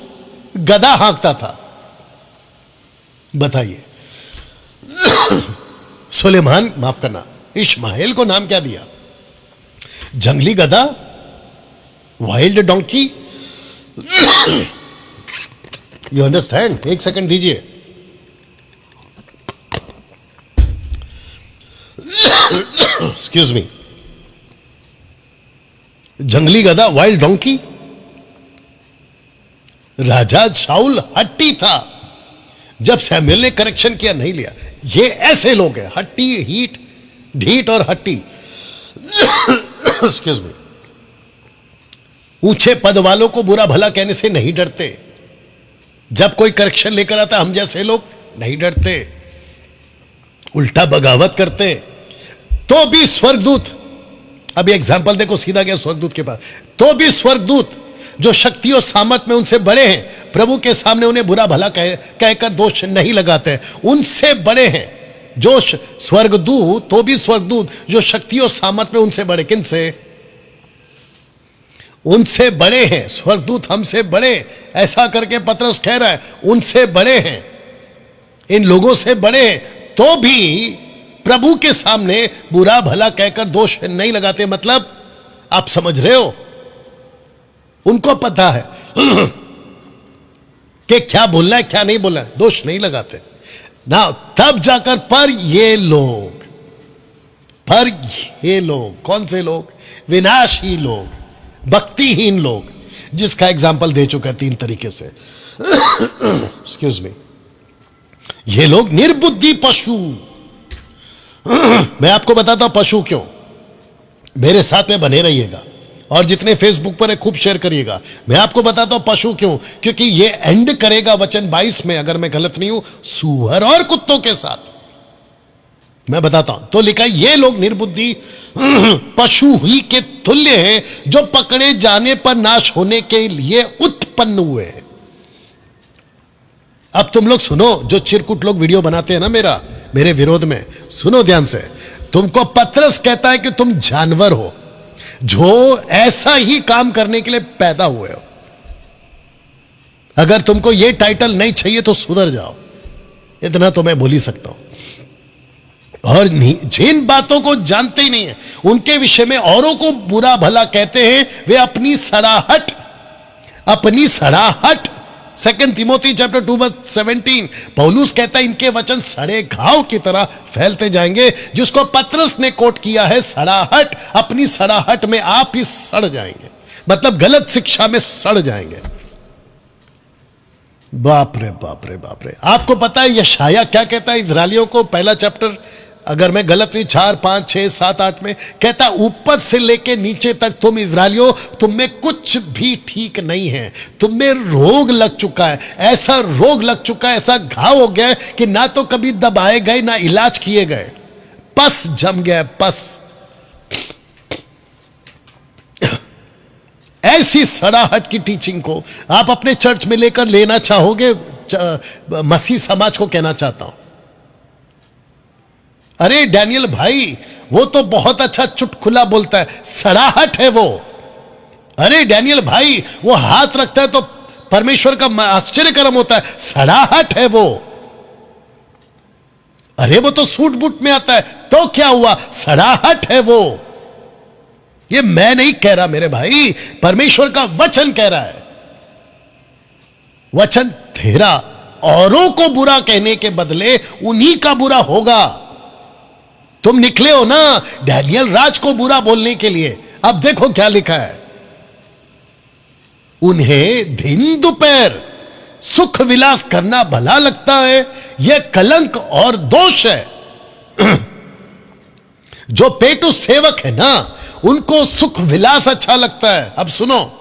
गधा हाँकता था, बताइए। सुलेमान, माफ करना, इश्माएल को नाम क्या दिया? जंगली गधा, वाइल्ड डोंकी। You understand? एक सेकंड दीजिए। Excuse me. जंगली गधा, वाइल्ड डोंकी। राजा शाऊल हट्टी था। जब सैमुएल ने करेक्शन किया, नहीं लिया। ये ऐसे लोग हैं, हट्टी, ढीठ और हट्टी। Excuse me. ऊंचे पद वालों को बुरा भला कहने से नहीं डरते। जब कोई करेक्शन लेकर आता, हम जैसे लोग नहीं डरते, उल्टा बगावत करते। तो भी स्वर्गदूत, अभी एग्जाम्पल देखो, सीधा गया स्वर्गदूत के पास। तो भी स्वर्गदूत जो शक्ति और सामर्थ में उनसे बड़े हैं, प्रभु के सामने उन्हें बुरा भला कहकर दोष नहीं लगाते। उनसे बड़े हैं जो स्वर्गदूत, तो भी स्वर्गदूत जो शक्ति और सामर्थ में उनसे बड़े। किनसे? उनसे बड़े हैं। स्वर्गदूत हमसे बड़े, ऐसा करके पतरस कह रहा है, उनसे बड़े हैं, इन लोगों से बड़े हैं, तो भी प्रभु के सामने बुरा भला कहकर दोष नहीं लगाते। मतलब आप समझ रहे हो, उनको पता है कि क्या बोलना है क्या नहीं बोलना है, दोष नहीं लगाते ना। तब जाकर पर ये लोग कौन से लोग? विनाशी लोग, भक्तिहीन लोग, जिसका एग्जाम्पल दे चुका है 3 तरीके से। Excuse me. ये लोग निर्बुद्धि पशु। मैं आपको बताता हूं पशु क्यों। मेरे साथ में बने रहिएगा और जितने फेसबुक पर है खूब शेयर करिएगा। मैं आपको बताता हूं पशु क्यों, क्योंकि ये एंड करेगा वचन 22 में, अगर मैं गलत नहीं हूं, सूअर और कुत्तों के साथ। मैं बताता हूं, तो लिखा ये लोग निर्बुद्धि पशु ही के तुल्य हैं, जो पकड़े जाने पर नाश होने के लिए उत्पन्न हुए हैं। अब तुम लोग सुनो, जो चिरकुट लोग वीडियो बनाते हैं ना मेरे विरोध में, सुनो ध्यान से। तुमको पतरस कहता है कि तुम जानवर हो, जो ऐसा ही काम करने के लिए पैदा हुए हो। अगर तुमको यह टाइटल नहीं चाहिए तो सुधर जाओ, इतना तो मैं बोल ही सकता हूं। और जिन बातों को जानते ही नहीं है, उनके विषय में औरों को बुरा भला कहते हैं, वे अपनी सड़ाहट 2 तिमोथी चैप्टर 2:17 पौलुस कहता है इनके वचन सड़े घाव की तरह फैलते जाएंगे, जिसको पतरस ने कोट किया है सड़ाहट। अपनी सड़ाहट में आप ही सड़ जाएंगे, मतलब गलत शिक्षा में सड़ जाएंगे। बाप रे बाप रे बाप रे। आपको पता है यशाया क्या कहता है इजरायलियों को? पहला चैप्टर, अगर मैं गलत नहीं, 4, 5, 6, 7, 8 में कहता, ऊपर से लेके नीचे तक तुम इजरायलियों, तुम में कुछ भी ठीक नहीं है। तुम में रोग लग चुका है, ऐसा रोग लग चुका है, ऐसा घाव हो गया है कि ना तो कभी दबाए गए ना इलाज किए गए, पस जम गया, पस। ऐसी सड़ाहट की टीचिंग को आप अपने चर्च में लेकर लेना चाहोगे? मसीह समाज को कहना चाहता हूं, अरे डैनियल भाई वो तो बहुत अच्छा चुटकुला बोलता है, सड़ाहट है वो। अरे डैनियल भाई वो हाथ रखता है तो परमेश्वर का आश्चर्यकरम होता है, सड़ाहट है वो। अरे वो तो सूट बूट में आता है, तो क्या हुआ, सड़ाहट है वो। ये मैं नहीं कह रहा मेरे भाई, परमेश्वर का वचन कह रहा है। वचन तेरा औरों को बुरा कहने के बदले उन्हीं का बुरा होगा। तुम निकले हो ना डैनियल राज को बुरा बोलने के लिए। अब देखो क्या लिखा है, उन्हें दिन दोपहर सुख विलास करना भला लगता है, यह कलंक और दोष है। जो पेटू सेवक है ना, उनको सुख विलास अच्छा लगता है। अब सुनो,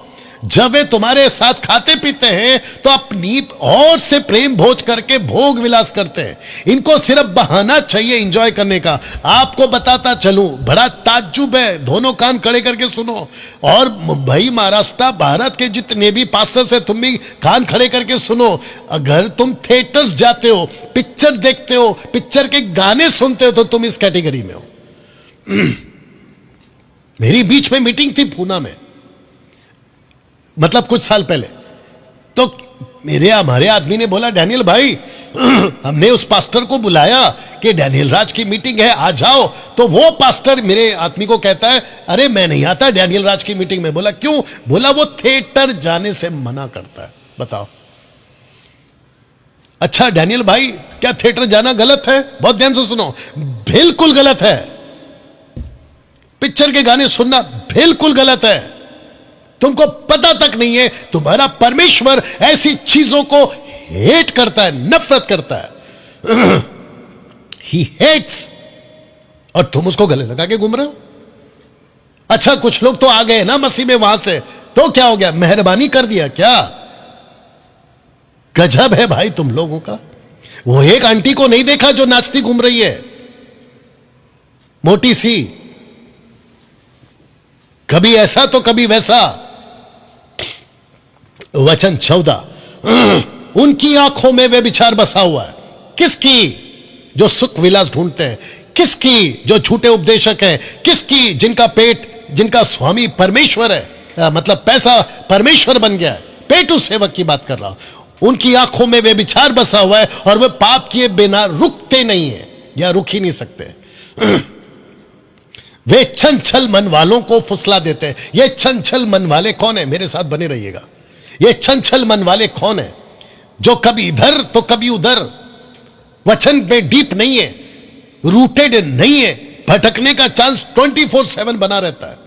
जब वे तुम्हारे साथ खाते पीते हैं तो अपनी और से प्रेम भोज करके भोग विलास करते हैं। इनको सिर्फ बहाना चाहिए एंजॉय करने का। आपको बताता चलूं, बड़ा ताज्जुब है, दोनों कान खड़े करके सुनो। और मुंबई, महाराष्ट्र, भारत के जितने भी पास्टर्स हैं, तुम भी कान खड़े करके सुनो। अगर तुम थिएटर्स जाते हो, पिक्चर देखते हो, पिक्चर के गाने सुनते हो, तो तुम इस कैटेगरी में हो। मेरी बीच में मीटिंग थी पूना में, मतलब कुछ साल पहले, तो हमारे आदमी ने बोला, डैनियल भाई हमने उस पास्टर को बुलाया कि डैनियल राज की मीटिंग है, आ जाओ। तो वो पास्टर मेरे आदमी को कहता है, अरे मैं नहीं आता डैनियल राज की मीटिंग में। बोला क्यों? बोला वो थिएटर जाने से मना करता है। बताओ। अच्छा डैनियल भाई, क्या थिएटर जाना गलत है? बहुत ध्यान से सुनो, बिल्कुल गलत है। पिक्चर के गाने सुनना बिल्कुल गलत है। तुमको पता तक नहीं है, तुम्हारा परमेश्वर ऐसी चीजों को हेट करता है, नफरत करता है। ही हेट्स, और तुम उसको गले लगा के घूम रहे हो। अच्छा कुछ लोग तो आ गए ना मसीह में वहां से, तो क्या हो गया, मेहरबानी कर दिया क्या? गजब है भाई तुम लोगों का। वो एक आंटी को नहीं देखा जो नाचती घूम रही है, मोटी सी, कभी ऐसा तो कभी वैसा। वचन 14, उनकी आंखों में वे विचार बसा हुआ है। किसकी? जो सुख विलास ढूंढते हैं। किसकी? जो झूठे उपदेशक हैं। किसकी? जिनका पेट, जिनका स्वामी परमेश्वर है, मतलब पैसा परमेश्वर बन गया है। पेटू सेवक की बात कर रहा हूं। उनकी आंखों में वे विचार बसा हुआ है और वे पाप किए बिना रुकते नहीं है, या रुक ही नहीं सकते। वे चंचल मन वालों को फुसला देते हैं। ये चंचल मन वाले कौन है? मेरे साथ बने रहिएगा। ये चंचल मन वाले कौन है? जो कभी इधर तो कभी उधर, वचन पे डीप नहीं है, रूटेड नहीं है, भटकने का चांस 24/7 बना रहता है।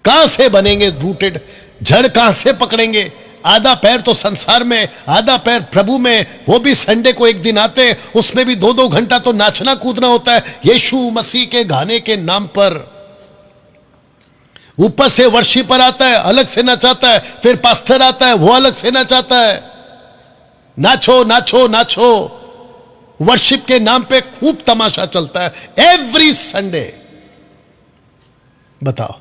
कहां से बनेंगे रूटेड? जड़ कहां से पकड़ेंगे? आधा पैर तो संसार में, आधा पैर प्रभु में, वो भी संडे को एक दिन आते, उसमें भी 2-2 घंटा तो नाचना कूदना होता है यीशु मसीह के गाने के नाम पर। ऊपर से वर्शिपर आता है, अलग से नचाता है, फिर पास्टर आता है, वो अलग से नचाता है। नाचो नाचो नाचो, वर्शिप के नाम पे खूब तमाशा चलता है एवरी संडे। बताओ,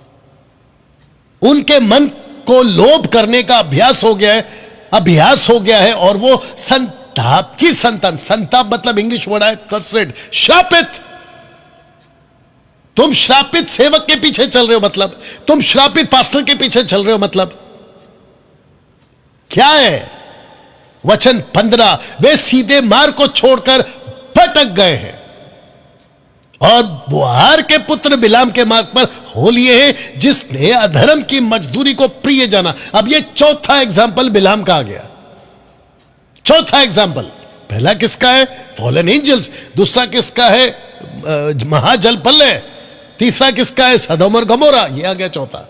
उनके मन को लोभ करने का अभ्यास हो गया है और वो संताप की संतान, संताप मतलब इंग्लिश वर्ड है कर्सेड, श्रापित। तुम श्रापित सेवक के पीछे चल रहे हो, मतलब तुम श्रापित पास्टर के पीछे चल रहे हो, मतलब क्या है? वचन 15, वे सीधे मार्ग को छोड़कर भटक गए हैं और बोआर के पुत्र बिलाम के मार्ग पर हो लिए हैं, जिसने अधर्म की मजदूरी को प्रिय जाना। अब ये चौथा एग्जाम्पल बिलाम का आ गया। चौथा एग्जाम्पल, पहला किसका है? Fallen angels. दूसरा किसका है? महाजल प्रलय। तीसरा किसका है? सदोम और गमोरा। ये आ गया चौथा।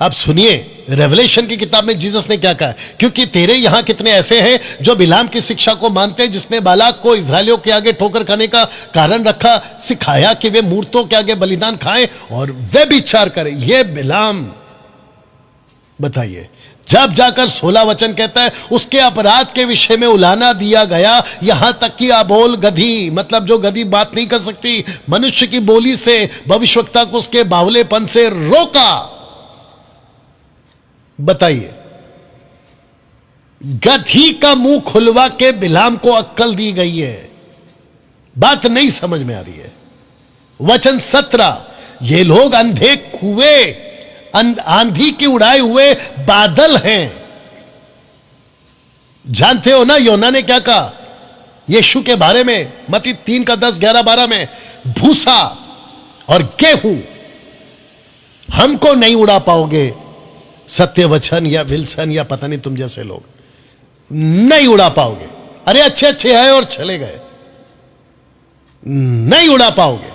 अब सुनिए, रेवलेशन की किताब में जीसस ने क्या कहा, क्योंकि तेरे यहां कितने ऐसे हैं जो बिलाम की शिक्षा को मानते हैं, जिसने बालाक को इस्राएलियों के आगे ठोकर खाने का कारण रखा, सिखाया कि वे मूर्तों के आगे बलिदान खाएं और वे विचार करें। यह बिलाम, बताइए, जब जाकर 16 वचन कहता है उसके अपराध के विषय में उलाना दिया गया, यहां तक कि अबोल गधी, मतलब जो गधी बात नहीं कर सकती, मनुष्य की बोली से भविष्यवक्ता को उसके बावलेपन से रोका। बताइए, गधी का मुंह खुलवा के बिलाम को अक्कल दी गई है। बात नहीं समझ में आ रही है। वचन 17, ये लोग अंधे कुएं, आंधी के उड़ाए हुए बादल हैं। जानते हो ना योना ने क्या कहा यीशु के बारे में? मत्ती 3 का 10, 11, 12 में, भूसा और गेहूं हमको नहीं उड़ा पाओगे। सत्य वचन या विल्सन या पता नहीं तुम जैसे लोग नहीं उड़ा पाओगे। अरे अच्छे अच्छे आए और चले गए, नहीं उड़ा पाओगे।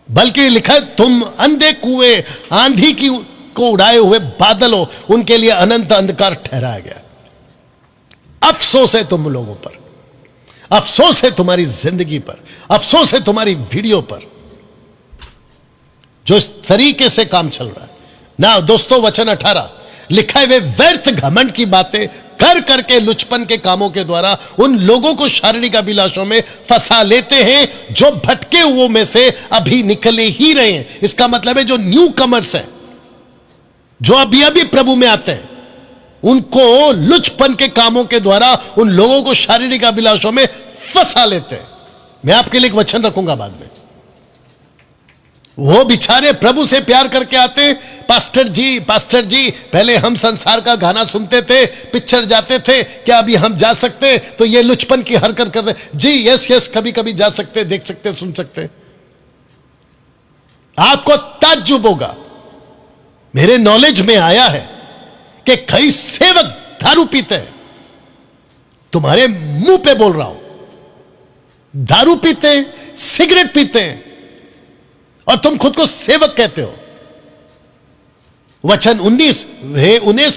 बल्कि लिखा है तुम अंधे कुएं, आंधी की को उड़ाए हुए बादल हो, उनके लिए अनंत अंधकार ठहराया गया। अफसोस है तुम लोगों पर, अफसोस है तुम्हारी जिंदगी पर, अफसोस है तुम्हारी वीडियो पर, जो इस तरीके से काम चल रहा है ना। दोस्तों, वचन 18 लिखा है, वे व्यर्थ घमंड की बातें कर करके लुचपन के कामों के द्वारा उन लोगों को शारीरिक अभिलाषों में फंसा लेते हैं जो भटके हुओं में से अभी निकले ही रहे हैं। इसका मतलब है जो न्यू कमर्स है, जो अभी अभी प्रभु में आते हैं, उनको लुचपन के कामों के द्वारा उन लोगों को शारीरिक अभिलाषों में फंसा लेते हैं। मैं आपके लिए एक वचन रखूंगा बाद में। वो बेचारे प्रभु से प्यार करके आते, पास्टर जी पहले हम संसार का गाना सुनते थे, पिक्चर जाते थे, क्या अभी हम जा सकते? तो ये लुचपन की हरकत करते जी, यस कभी कभी जा सकते, देख सकते, सुन सकते। आपको ताज्जुब होगा, मेरे नॉलेज में आया है कि कई सेवक दारू पीते हैं। तुम्हारे मुंह पे बोल रहा हूं, दारू पीते हैं, सिगरेट पीते हैं और तुम खुद को सेवक कहते हो। वचन 19, वे उन्हें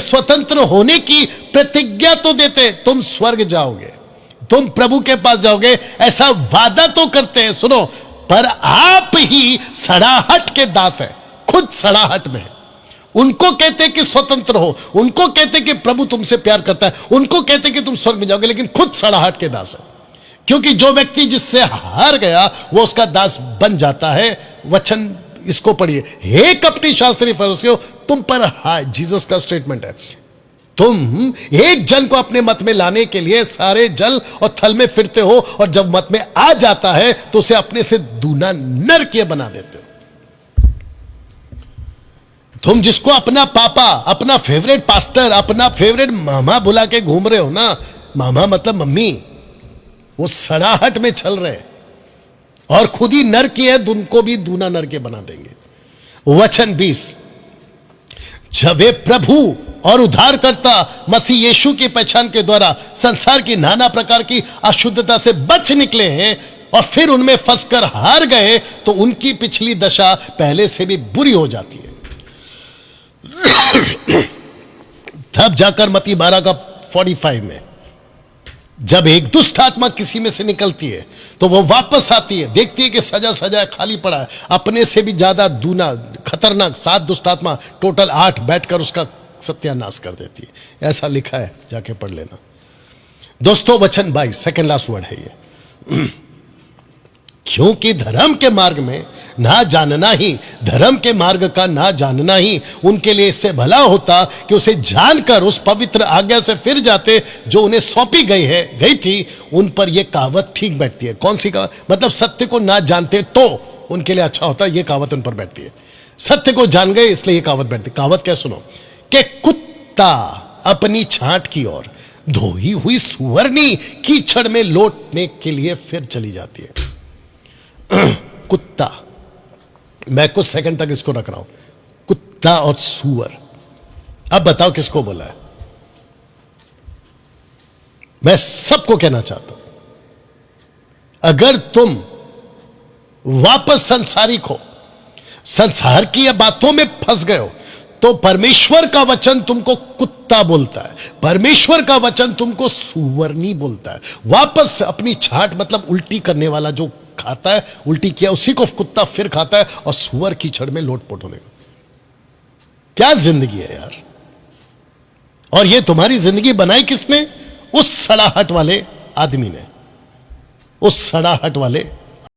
स्वतंत्र होने की प्रतिज्ञा तो देते, तुम स्वर्ग जाओगे, तुम प्रभु के पास जाओगे, ऐसा वादा तो करते हैं। सुनो, पर आप ही सड़ाहट के दास हैं, खुद सड़ाहट में है। उनको कहते कि स्वतंत्र हो, उनको कहते कि प्रभु तुमसे प्यार करता है, उनको कहते कि तुम स्वर्ग में जाओगे, लेकिन खुद सड़ाहट के दास है। क्योंकि जो व्यक्ति जिससे हार गया वो उसका दास बन जाता है। वचन इसको पढ़िए, हे कपटी शास्त्री फरीसियों, तुम पर हाय, जीसस का स्टेटमेंट है, तुम एक जन को अपने मत में लाने के लिए सारे जल और थल में फिरते हो, और जब मत में आ जाता है तो उसे अपने से दूना नरकीय बना देते हो। तुम जिसको अपना पापा, अपना फेवरेट पास्टर, अपना फेवरेट मामा बुला के घूम रहे हो ना, मामा मतलब मम्मी, वो सड़ाहट में चल रहे हैं और खुद ही नर की है, उनको भी दूना नर के बना देंगे। वचन 20, जब वे प्रभु और उद्धारकर्ता मसीह यीशु की पहचान के द्वारा संसार की नाना प्रकार की अशुद्धता से बच निकले हैं और फिर उनमें फंसकर हार गए, तो उनकी पिछली दशा पहले से भी बुरी हो जाती है। तब जाकर मत्ती 12 का 45 में जब एक दुष्ट आत्मा किसी में से निकलती है तो वो वापस आती है, देखती है कि सजा सजा खाली पड़ा है, अपने से भी ज्यादा दूना खतरनाक 7 दुष्ट आत्मा टोटल 8 बैठकर उसका सत्यानाश कर देती है। ऐसा लिखा है, जाके पढ़ लेना दोस्तों। वचन 22 सेकंड लास्ट वर्ड है ये। क्योंकि धर्म के मार्ग में ना जानना ही, धर्म के मार्ग का ना जानना ही उनके लिए इससे भला होता कि उसे जानकर उस पवित्र आज्ञा से फिर जाते जो उन्हें सौंपी गई थी। उन पर यह कहावत ठीक बैठती है। कौन सी कहावत? मतलब सत्य को ना जानते तो उनके लिए अच्छा होता, यह कहावत उन पर बैठती है। सत्य को जान गए इसलिए यह कहावत बैठती। कहावत क्या? सुनो कि कुत्ता अपनी छांट की ओर धोई हुई सुअरनी कीचड़ में लौटने के लिए फिर चली जाती है। कुत्ता, मैं कुछ सेकंड तक इसको रख रहा हूं, कुत्ता और सुअर। अब बताओ किसको बोला है? मैं सबको कहना चाहता हूं, अगर तुम वापस संसारिक हो, संसार की बातों में फंस गए हो, तो परमेश्वर का वचन तुमको कुत्ता बोलता है, परमेश्वर का वचन तुमको सुअरनी बोलता है। वापस अपनी छांट, मतलब उल्टी करने वाला जो खाता है, उल्टी किया उसी को कुत्ता फिर खाता है, और सुअर कीचड़ में लोटपोट होने का। क्या जिंदगी है यार! और ये तुम्हारी जिंदगी बनाई किसने? उस सड़ाहट वाले आदमी ने, उस सड़ाहट वाले